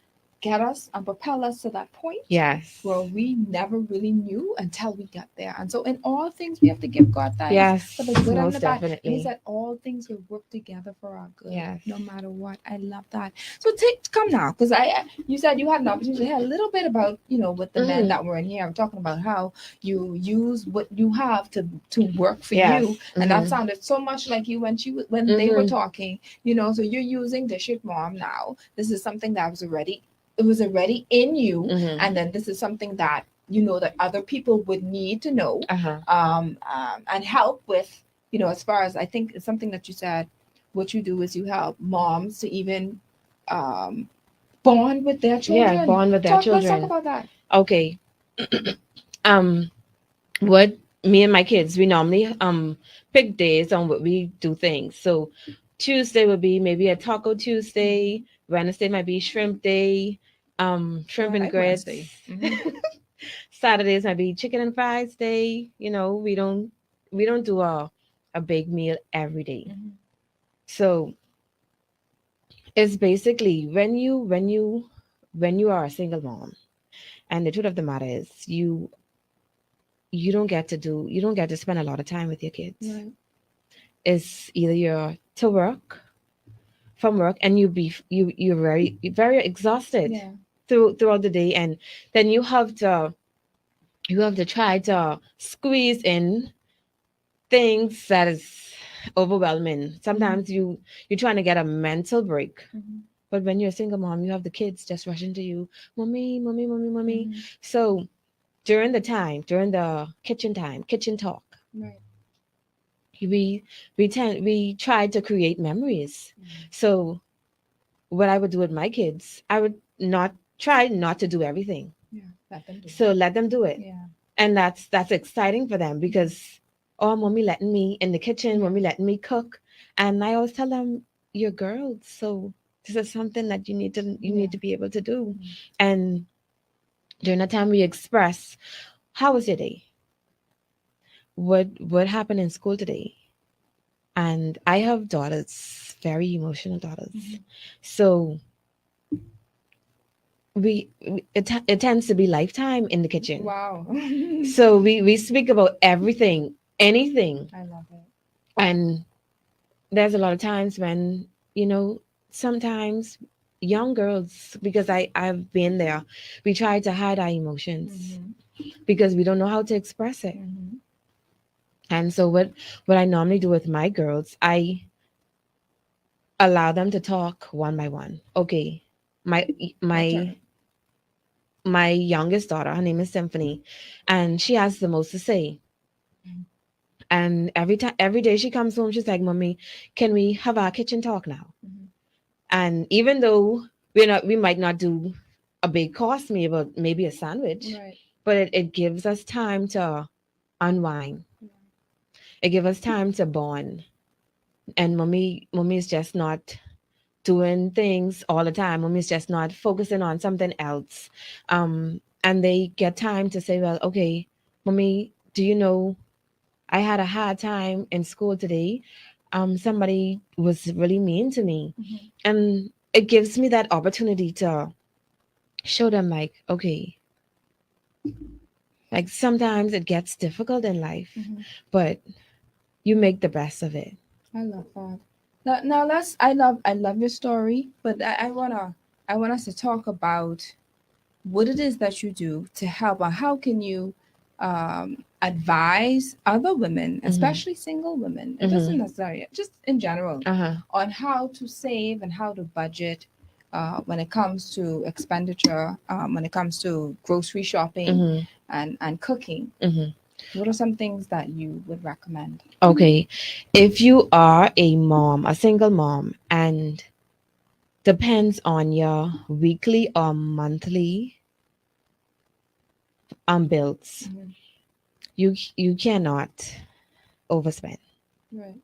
get us and propel us to that point Yes. where we never really knew until we got there. And so in all things, we have to give God thanks. Yes. For the good and Most the bad. And he definitely. said all things will work together for our good. Yes. No matter what. I love that. So come now, because you said you had an opportunity to hear a little bit about, with the men Mhm. that were in here. I'm talking about how you use what you have to work for Yes. you. And that Mhm. sounded so much like you when they were Mhm. talking, so you're using the shit mom now. This is something that was already in you. Mhm. And then this is something that that other people would need to know Uh-huh. and help with, as far as I think it's something that you said, what you do is you help moms to even bond with their children. Yeah, bond with their Let's talk children. about that. Okay. What me and my kids, we normally pick days on what we do things. So Tuesday would be maybe a taco Tuesday. Wednesday might be shrimp day. Shrimp I and like grits. Wednesday. Mhm. Saturdays might be chicken and fries day. We don't do a big meal every day. Mhm. So it's basically when you are a single mom, and the truth of the matter is you don't get to spend a lot of time with your kids. Right. It's either you're to work from work and you're very very exhausted Yeah. throughout the day, and then you have to try to squeeze in things that is overwhelming. Sometimes you're trying to get a mental break. Mhm. But when you're a single mom, you have the kids just rushing to you, mommy, mommy, mommy, mommy. Mhm. So during the kitchen talk, Right. we tried to create memories. Mhm. So what I would do with my kids, I would try not to do everything. Yeah. Let them do. So let them do it. Yeah. And that's exciting for them because mommy letting me in the kitchen, mommy letting me cook. And I always tell them, you're girls, so this is something that you need to be able to do. Mhm. And during that time we express, how was your day? What happened in school today? And I have daughters, very emotional daughters. Mhm. So it tends to be lifetime in the kitchen. Wow. So we speak about everything, anything. I love it. And there's a lot of times when, sometimes young girls, because I've been there, we try to hide our emotions Mhm. because we don't know how to express it. Mhm. And so what I normally do with my girls, I allow them to talk one by one. Okay, my turn. my youngest daughter, her name is Symphony, and she has the most to say. Mhm. And every day she comes home, she's like, "Mommy, can we have our kitchen talk now?" Mhm. And even though we might not do a big course meal, but maybe a sandwich, Right. but it gives us time to unwind. Yeah. It gives us time to bond. And mommy is just not doing things all the time. Mommy's just not focusing on something else. And they get time to say, well, okay, mommy, do you know I had a hard time in school today? Somebody was really mean to me. Mhm. And it gives me that opportunity to show them, like, okay, like sometimes it gets difficult in life, Mhm. but you make the best of it. I love that. Now let's. I love your story, but I want us to talk about what it is that you do to help, or how can you advise other women, especially single women. It doesn't necessarily, just in general, Uh-huh. on how to save and how to budget when it comes to expenditure, when it comes to grocery shopping and cooking. What are some things that you would recommend? Okay. If you are a mom, a single mom, and depends on your weekly or monthly bills, Mhm. you cannot overspend. Right.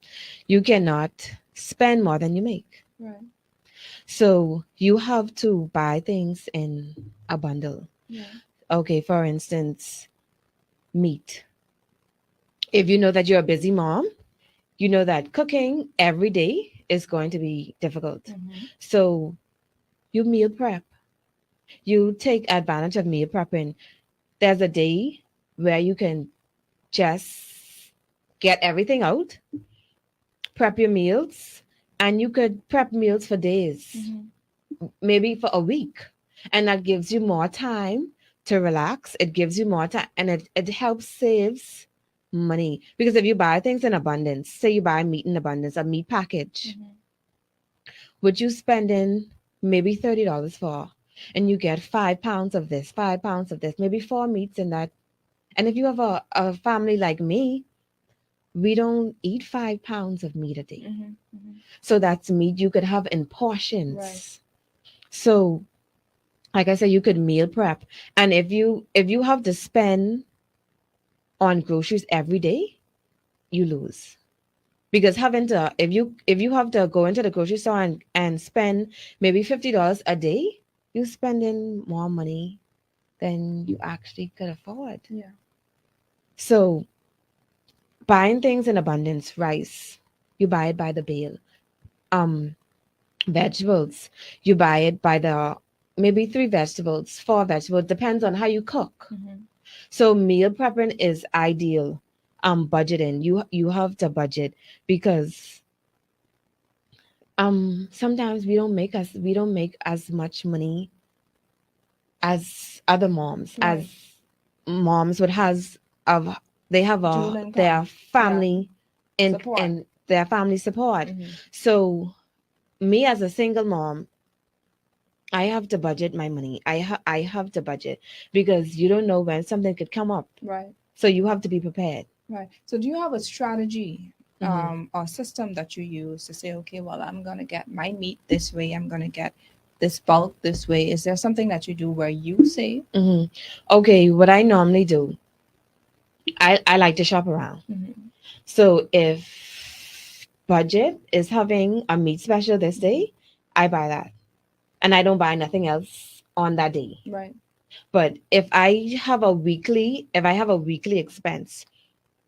You cannot spend more than you make. Right. So you have to buy things in a bundle. Yeah. Okay, for instance, meat. If you know that you're a busy mom, you know that cooking every day is going to be difficult. Mhm. So you meal prep. You take advantage of meal prepping. There's a day where you can just get everything out, prep your meals, and you could prep meals for days, Mhm. maybe for a week. And that gives you more time to relax. It gives you more time and it helps saves money. Because if you buy things in abundance, say you buy meat in abundance, a meat package, Mhm. which you spend in maybe $30 for, and you get 5 pounds of this, 5 pounds of this, maybe 4 meats in that. And if you have a family like me, we don't eat 5 pounds of meat a day. Mhm. Mhm. So that's meat you could have in portions. Right. So like I said, you could meal prep. And if you have to spend on groceries every day, you lose. Because having to if you have to go into the grocery store and spend maybe $50 a day, you're spending more money than you actually could afford. Yeah. So buying things in abundance, rice, you buy it by the bale. Um, vegetables, you buy it by the maybe 3 vegetables, 4 vegetables, depends on how you cook. Mhm. So meal prepping is ideal. Budgeting, you have to budget because sometimes we don't make as much money as other moms, Right. as moms would has of they have Dual their income. family Support. in their family support. Mhm. So me as a single mom, I have to budget my money. I have to budget because you don't know when something could come up. Right. So you have to be prepared. Right. So do you have a strategy, Mhm. or system that you use to say, okay, well, I'm gonna get my meat this way, I'm gonna get this bulk this way. Is there something that you do where you say? Mhm. Okay, what I normally do, I like to shop around. Mhm. So if budget is having a meat special this day, I buy that. And I don't buy nothing else on that day. Right. But if I have a weekly expense,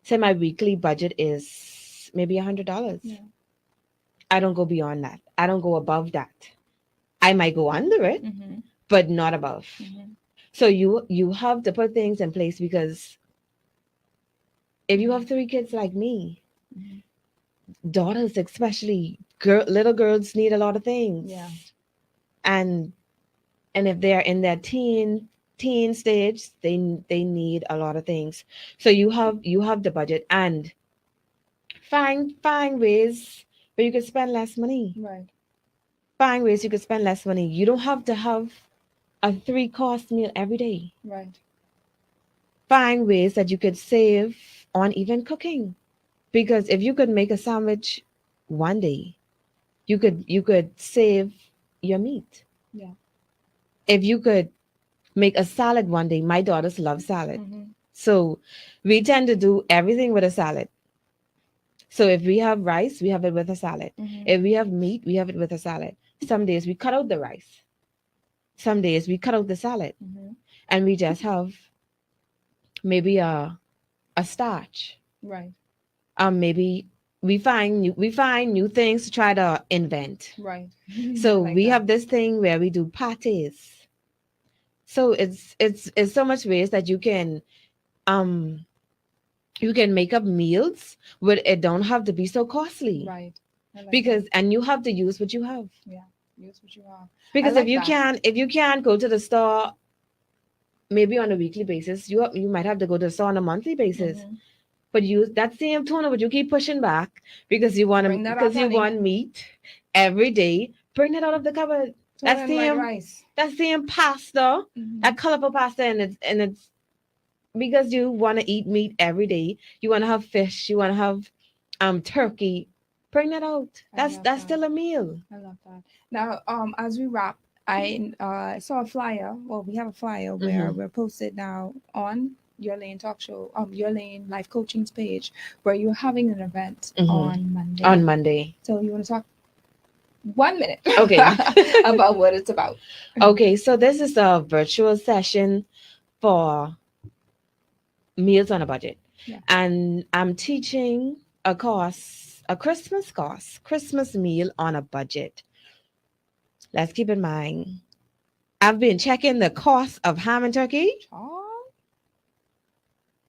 say my weekly budget is maybe $100. Yeah. I don't go beyond that. I don't go above that. I might go under it, Mm-hmm. but not above. Mm-hmm. So you have to put things in place because if you have 3 kids like me, Mhm. daughters especially, little girls need a lot of things. Yeah. And if they're in their teen stage, they need a lot of things. So you have the budget and find ways where you can spend less money. Right. Find ways you can spend less money. You don't have to have a 3-course meal every day. Right. Find ways that you could save on even cooking. Because if you could make a sandwich one day, you could save your meat. Yeah. If you could make a salad one day, my daughters love salad. Mm-hmm. So we tend to do everything with a salad. So if we have rice, we have it with a salad. Mm-hmm. If we have meat, we have it with a salad. Some days we cut out the rice. Some days we cut out the salad. Mm-hmm. And we just have maybe a starch. Right. Maybe we find new things to try to invent. Right. So Like we that. have this thing where we do pates. So it's so much ways that you can make up meals where it don't have to be so costly. Right. I like Because and you have to use what you have. that. Use what you have. Because like if you can't go to the store maybe on a weekly basis, you might have to go to the store on a monthly basis. Mhm. But you that same toner, but you keep pushing back because you want Bring that because up, you honey. want meat every day. Bring it out of the cupboard. Throw That's in the white rice. That same pasta, Mhm. that colorful pasta, and it's because you want to eat meat every day. You want to have fish. You want to have turkey. Bring that out. I That's love that's that. still a meal. I love that. Now, as we wrap, I saw a flyer. Well, we have a flyer where Mhm. we're posted now on Your Lane Talk Show, Your Lane Life Coaching's page, where you're having an event Mhm. on Monday. On Monday. So you want to talk 1 minute. Okay. About what it's about. Okay, so this is a virtual session for meals on a budget. Yeah. And I'm teaching a course, a Christmas course, Christmas meal on a budget. Let's keep in mind, I've been checking the cost of ham and turkey. Oh.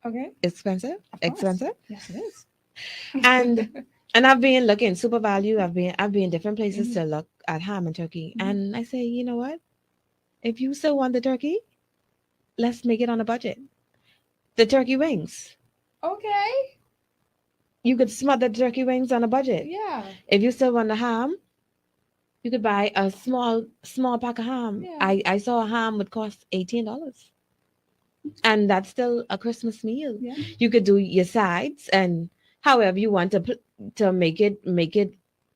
Okay. Expensive, Of course. expensive. Yes, it is. And and I've been looking super value. I've been different places Mhm. to look at ham and turkey. Mhm. And I say, you know what? If you still want the turkey, let's make it on a budget. The turkey wings. Okay. You could smother the turkey wings on a budget. Yeah. If you still want the ham, you could buy a small pack of ham. Yeah. I saw a ham would cost $18. And that's still a Christmas meal. Yeah. You could do your sides and however you want to make it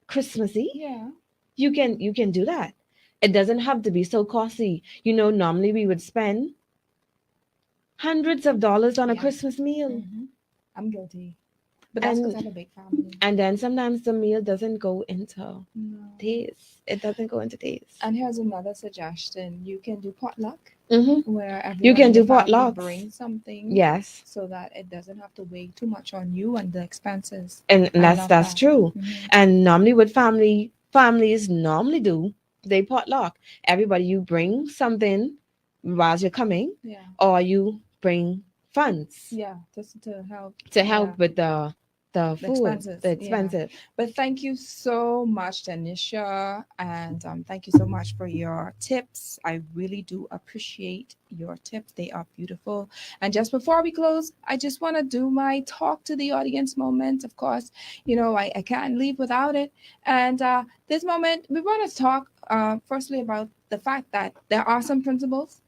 Christmassy. Yeah. You can do that. It doesn't have to be so costly. You know, normally we would spend hundreds of dollars on a Yeah. Christmas meal. Mhm. I'm guilty. But that's because I And have a big family. and then sometimes the meal doesn't go into No. taste. It doesn't go into taste. And here's another suggestion. You can do potluck Mm-hmm. where everyone You can in do your family potlucks. bring something. Yes. So that it doesn't have to weigh too much on you and the expenses. And I that's love that's that. true. Mhm. And normally what families normally do, they potluck. Everybody you bring something while you're coming, Yeah. or you bring funds Yeah. Just to help. to help Yeah. with the food, expenses, the yeah. expensive. But thank you so much, Tanisha, and thank you so much for your tips. I really do appreciate your tips. They are beautiful. And just before we close, I just want to do my talk to the audience moment. Of course, you know, I can't leave without it. And this moment, we want to talk firstly about the fact that there are some principles.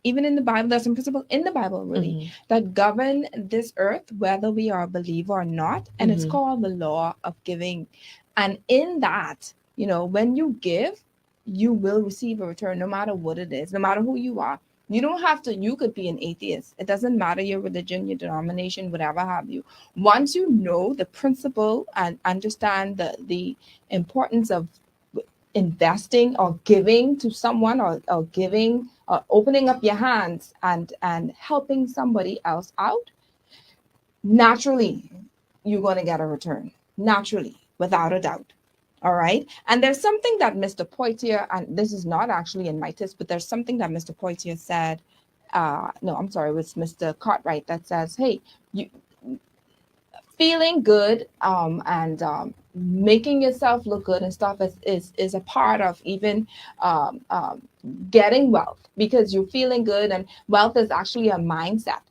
Even in the Bible, there's some principles in the Bible, really, Mhm. that govern this earth, whether we are a believer or not. And it's Mhm. called the law of giving. And in that, you know, when you give, you will receive a return, no matter what it is, no matter who you are. You don't have to, you could be an atheist. It doesn't matter your religion, your denomination, whatever have you. Once you know the principle and understand the importance of investing or giving to someone or giving opening up your hands and helping somebody else out, naturally you're going to get a return, naturally, without a doubt. All right. And there's something that Mr. Poitier, and this is not actually in my tips, but there's something that Mr. Poitier said. No, I'm sorry, it was Mr. Cartwright that says, hey, you feeling good and making yourself look good and stuff is a part of even getting wealth, because you're feeling good, and wealth is actually a mindset.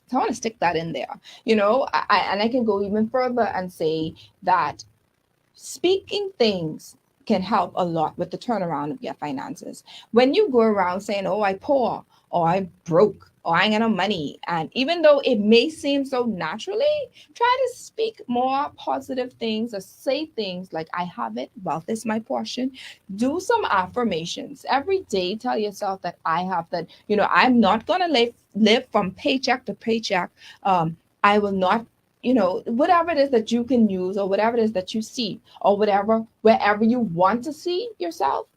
So I want to stick that in there, you know. I can go even further and say that speaking things can help a lot with the turnaround of your finances. When you go around saying, oh, I poor, or I broke, or I ain't got no money, and even though it may seem so naturally, try to speak more positive things or say things like, I have it, wealth is my portion. Do some affirmations every day. Tell yourself that I have that, you know, I'm not going to live from paycheck to paycheck. I will not, you know, whatever it is that you can use, or whatever it is that you see, or whatever, wherever you want to see yourself,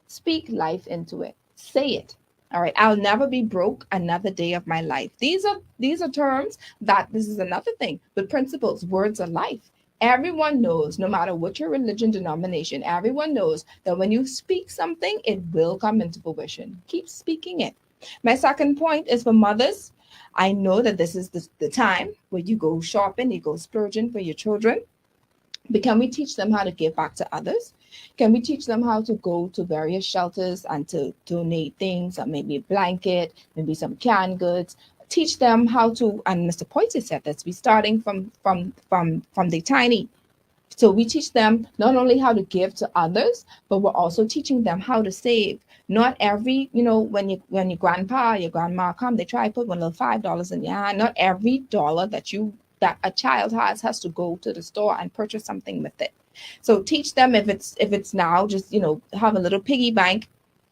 speak life into it. Say it. All right. I'll never be broke another day of my life. These are terms that, this is another thing, but principles, words of life. Everyone knows, no matter what your religion, denomination, everyone knows that when you speak something, it will come into fruition. Keep speaking it. My second point is for mothers. I know that this is the time where you go shopping, you go splurging for your children. But can we teach them how to give back to others? Can we teach them how to go to various shelters and to donate things, or maybe a blanket, maybe some canned goods? Teach them how to, and Mr. Poitier said this, we're starting from the tiny. So we teach them not only how to give to others, but we're also teaching them how to save. Not every, you know, when your grandpa, your grandma come, they try to put one little $5 in your hand. Not every dollar that a child has to go to the store and purchase something with it. So teach them, if it's now, just, you know, have a little piggy bank,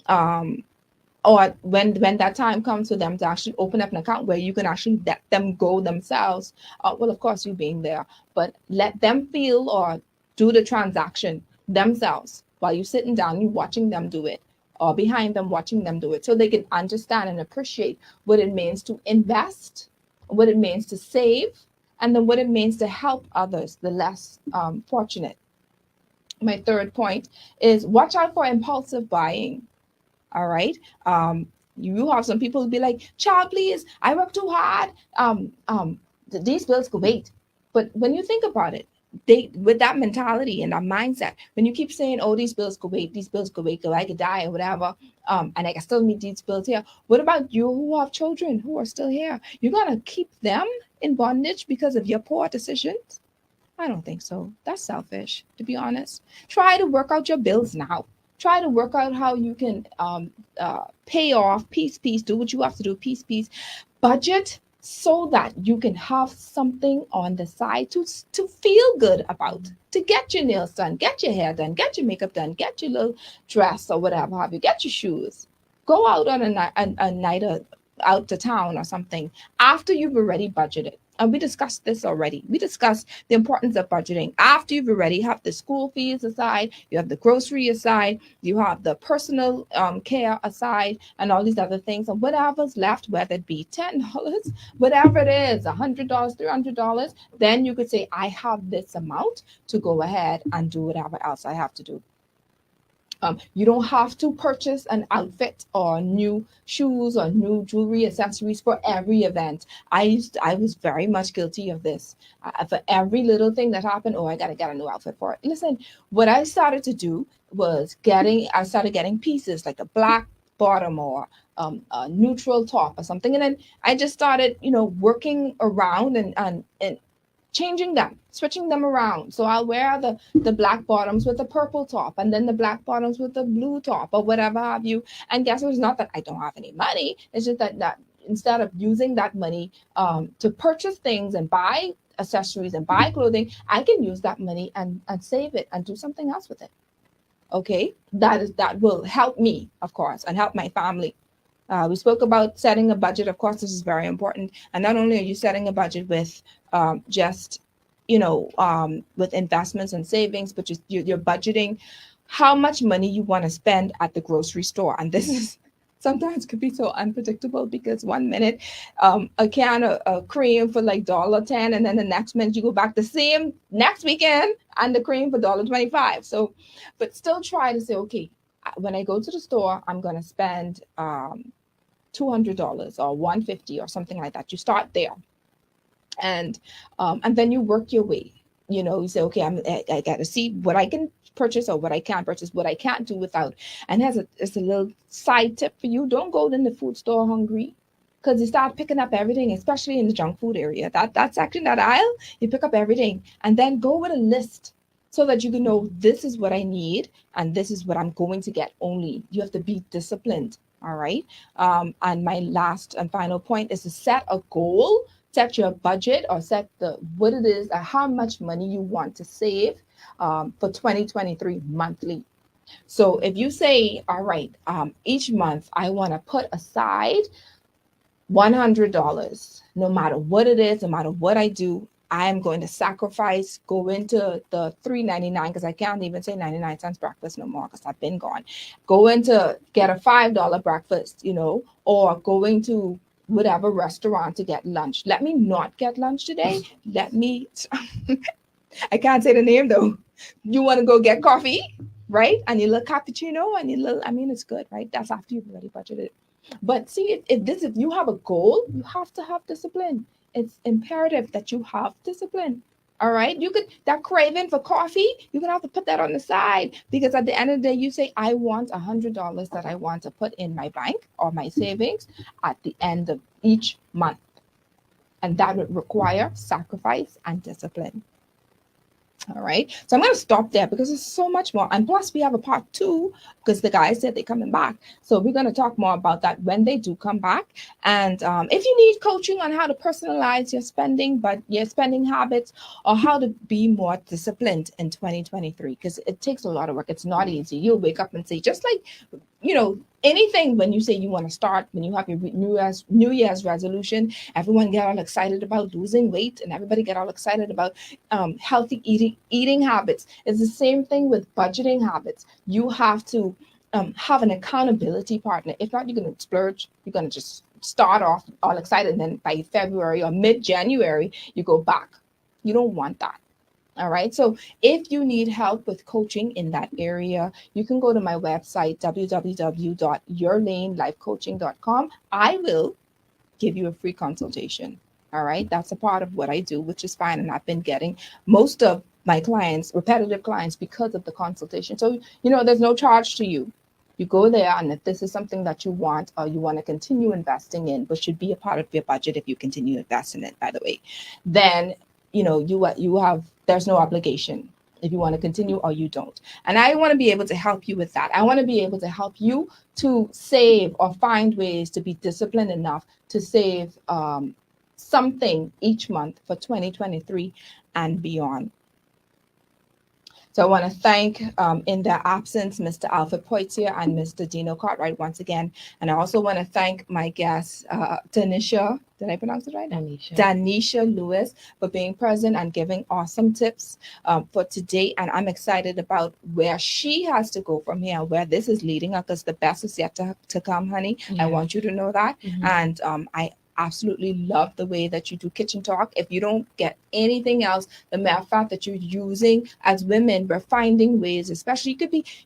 or when that time comes for them to actually open up an account where you can actually let them go themselves. Well, of course, you being there, but let them feel or do the transaction themselves while you're sitting down, you're watching them do it, or behind them watching them do it, so they can understand and appreciate what it means to invest, what it means to save, and then what it means to help others, the less fortunate. My third point is watch out for impulsive buying. All right. You have some people who be like, child, please, I work too hard. These bills could wait. But when you think about it, they with that mentality and that mindset, when you keep saying, oh, these bills could wait, because I could die or whatever, and I can still meet these bills here. What about you who have children who are still here? You're gonna keep them in bondage because of your poor decisions? I don't think so. That's selfish, to be honest. Try to work out your bills now. Try to work out how you can pay off piece, do what you have to do, piece. Budget so that you can have something on the side to feel good about, to get your nails done, get your hair done, get your makeup done, get your little dress or whatever have you, get your shoes. Go out on a night out to town or something after you've already budgeted. And we discussed this already. We discussed the importance of budgeting. After you've already have the school fees aside, you have the grocery aside, you have the personal care aside, and all these other things. And whatever's left, whether it be $10, whatever it is, $100, $300, then you could say, I have this amount to go ahead and do whatever else I have to do. You don't have to purchase an outfit or new shoes or new jewelry accessories for every event. I was very much guilty of this. For every little thing that happened, oh, I got to get a new outfit for it. Listen, what I started to do was I started getting pieces like a black bottom or a neutral top or something. And then I just started, working around and changing them, switching them around. So I'll wear the black bottoms with the purple top, and then the black bottoms with the blue top, or whatever have you. And guess what? It's not that I don't have any money. It's just that instead of using that money to purchase things and buy accessories and buy clothing, I can use that money and save it and do something else with it. Okay, that will help me, of course, and help my family. We spoke about setting a budget. Of course, this is very important. And not only are you setting a budget with with investments and savings, but you're budgeting how much money you want to spend at the grocery store. And this is sometimes could be so unpredictable, because 1 minute a can of cream for like $1.10, and then the next minute you go back the same next weekend and the cream for $1.25. So, but still try to say, okay, when I go to the store, I'm going to spend $200 or $150 or something like that. You start there, and then you work your way. You say, okay, I got to see what I can purchase or what I can't purchase, what I can't do without. And it's a little side tip for you: don't go in the food store hungry, because you start picking up everything, especially in the junk food area. That section, that aisle, you pick up everything, and then go with a list, so that you can know this is what I need and this is what I'm going to get only. You have to be disciplined, all right? And my last and final point is to set a goal, set your budget, or set what it is, how much money you want to save for 2023 monthly. So if you say, all right, each month I want to put aside $100, no matter what it is, no matter what I do, I am going to sacrifice, go into the $3.99, because I can't even say 99 cents breakfast no more, because I've been gone. Go into get a $5 breakfast, or going to whatever restaurant to get lunch. Let me not get lunch today. Let me, I can't say the name though. You want to go get coffee, right? And your little cappuccino and your little, it's good, right? That's after you've already budgeted. But see, if you have a goal, you have to have discipline. It's imperative that you have discipline. All right. That craving for coffee, you're going to have to put that on the side, because at the end of the day, you say, I want $100 that I want to put in my bank or my savings at the end of each month. And that would require sacrifice and discipline. All right. So I'm going to stop there, because there's so much more. And plus we have a part 2, because the guys said they're coming back. So we're going to talk more about that when they do come back. And if you need coaching on how to personalize your spending habits, or how to be more disciplined in 2023, because it takes a lot of work. It's not easy. You'll wake up and say, just like anything when you say you want to start, when you have your New Year's resolution, everyone get all excited about losing weight and everybody get all excited about healthy eating habits. It's the same thing with budgeting habits. You have to have an accountability partner. If not, you're going to splurge. You're going to just start off all excited, and then by February or mid-January, you go back. You don't want that. All right. So if you need help with coaching in that area, you can go to my website, www.yourlanelifecoaching.com. I will give you a free consultation. All right. That's a part of what I do, which is fine. And I've been getting most of my clients, repetitive clients, because of the consultation. So, there's no charge to you. You go there, and if this is something that you want or you want to continue investing in, but should be a part of your budget if you continue investing in it, by the way, then you have, there's no obligation if you want to continue or you don't. And I want to be able to help you with that. I want to be able to help you to save or find ways to be disciplined enough to save something each month for 2023 and beyond. So I want to thank, in their absence, Mr. Alfred Poitier and Mr. Dino Cartwright once again. And I also want to thank my guest, Danisha, did I pronounce it right? Danisha Lewis, for being present and giving awesome tips for today. And I'm excited about where she has to go from here, where this is leading her, because the best is yet to come, honey. Yeah. I want you to know that. Mhm. And I absolutely love the way that you do Kitchen Talk. If you don't get anything else, the mere fact that you're using, as women, we're finding ways, especially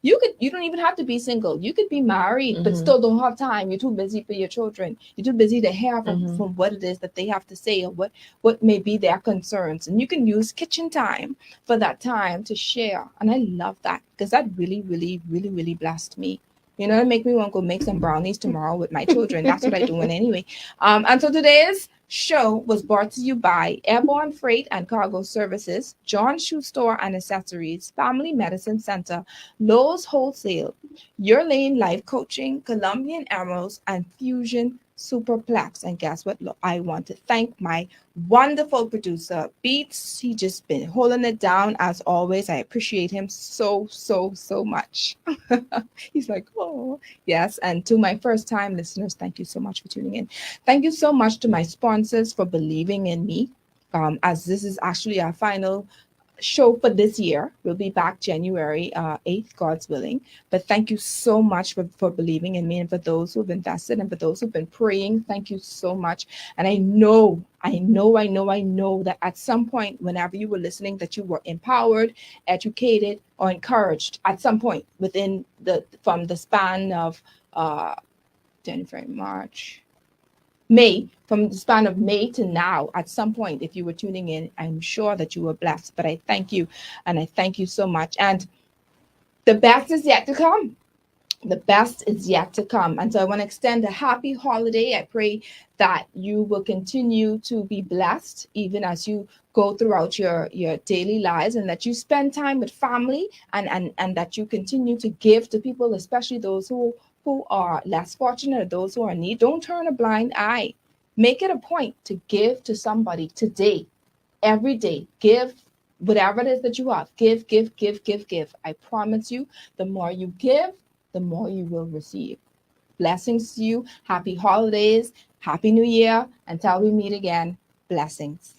you don't even have to be single. You could be married, but Mhm. still don't have time. You're too busy for your children. You're too busy to hear from what it is that they have to say, or what may be their concerns. And you can use kitchen time for that time to share. And I love that, because that really, really, really, really blessed me. It make me want to go make some brownies tomorrow with my children. That's what I'm doing anyway. And so today's show was brought to you by Airborne Freight and Cargo Services, John Shoe Store and Accessories, Family Medicine Center, Lowe's Wholesale, Your Lane Life Coaching, Colombian Emeralds, and Fusion Superplex. And guess what? Look, I want to thank my wonderful producer, Beats. He just been holding it down as always. I appreciate him so, so, so much. He's like, oh, yes. And to my first time listeners, thank you so much for tuning in. Thank you so much to my sponsors for believing in me. As this is actually our final show for this year. We'll be back January 8th, God's willing. But thank you so much for believing in me, and for those who've invested, and for those who've been praying. Thank you so much. And I know that at some point, whenever you were listening, that you were empowered, educated, or encouraged at some point from the span of January, March, May, from the span of May to now. At some point, if you were tuning in, I'm sure that you were blessed. But I thank you, and I thank you so much. And the best is yet to come. The best is yet to come. And so I want to extend a happy holiday. I pray that you will continue to be blessed even as you go throughout your daily lives, and that you spend time with family, and that you continue to give to people, especially those who are less fortunate, or those who are in need. Don't turn a blind eye. Make it a point to give to somebody today, every day. Give whatever it is that you have. Give. I promise you, the more you give, the more you will receive. Blessings to you. Happy holidays. Happy New Year. Until we meet again, blessings.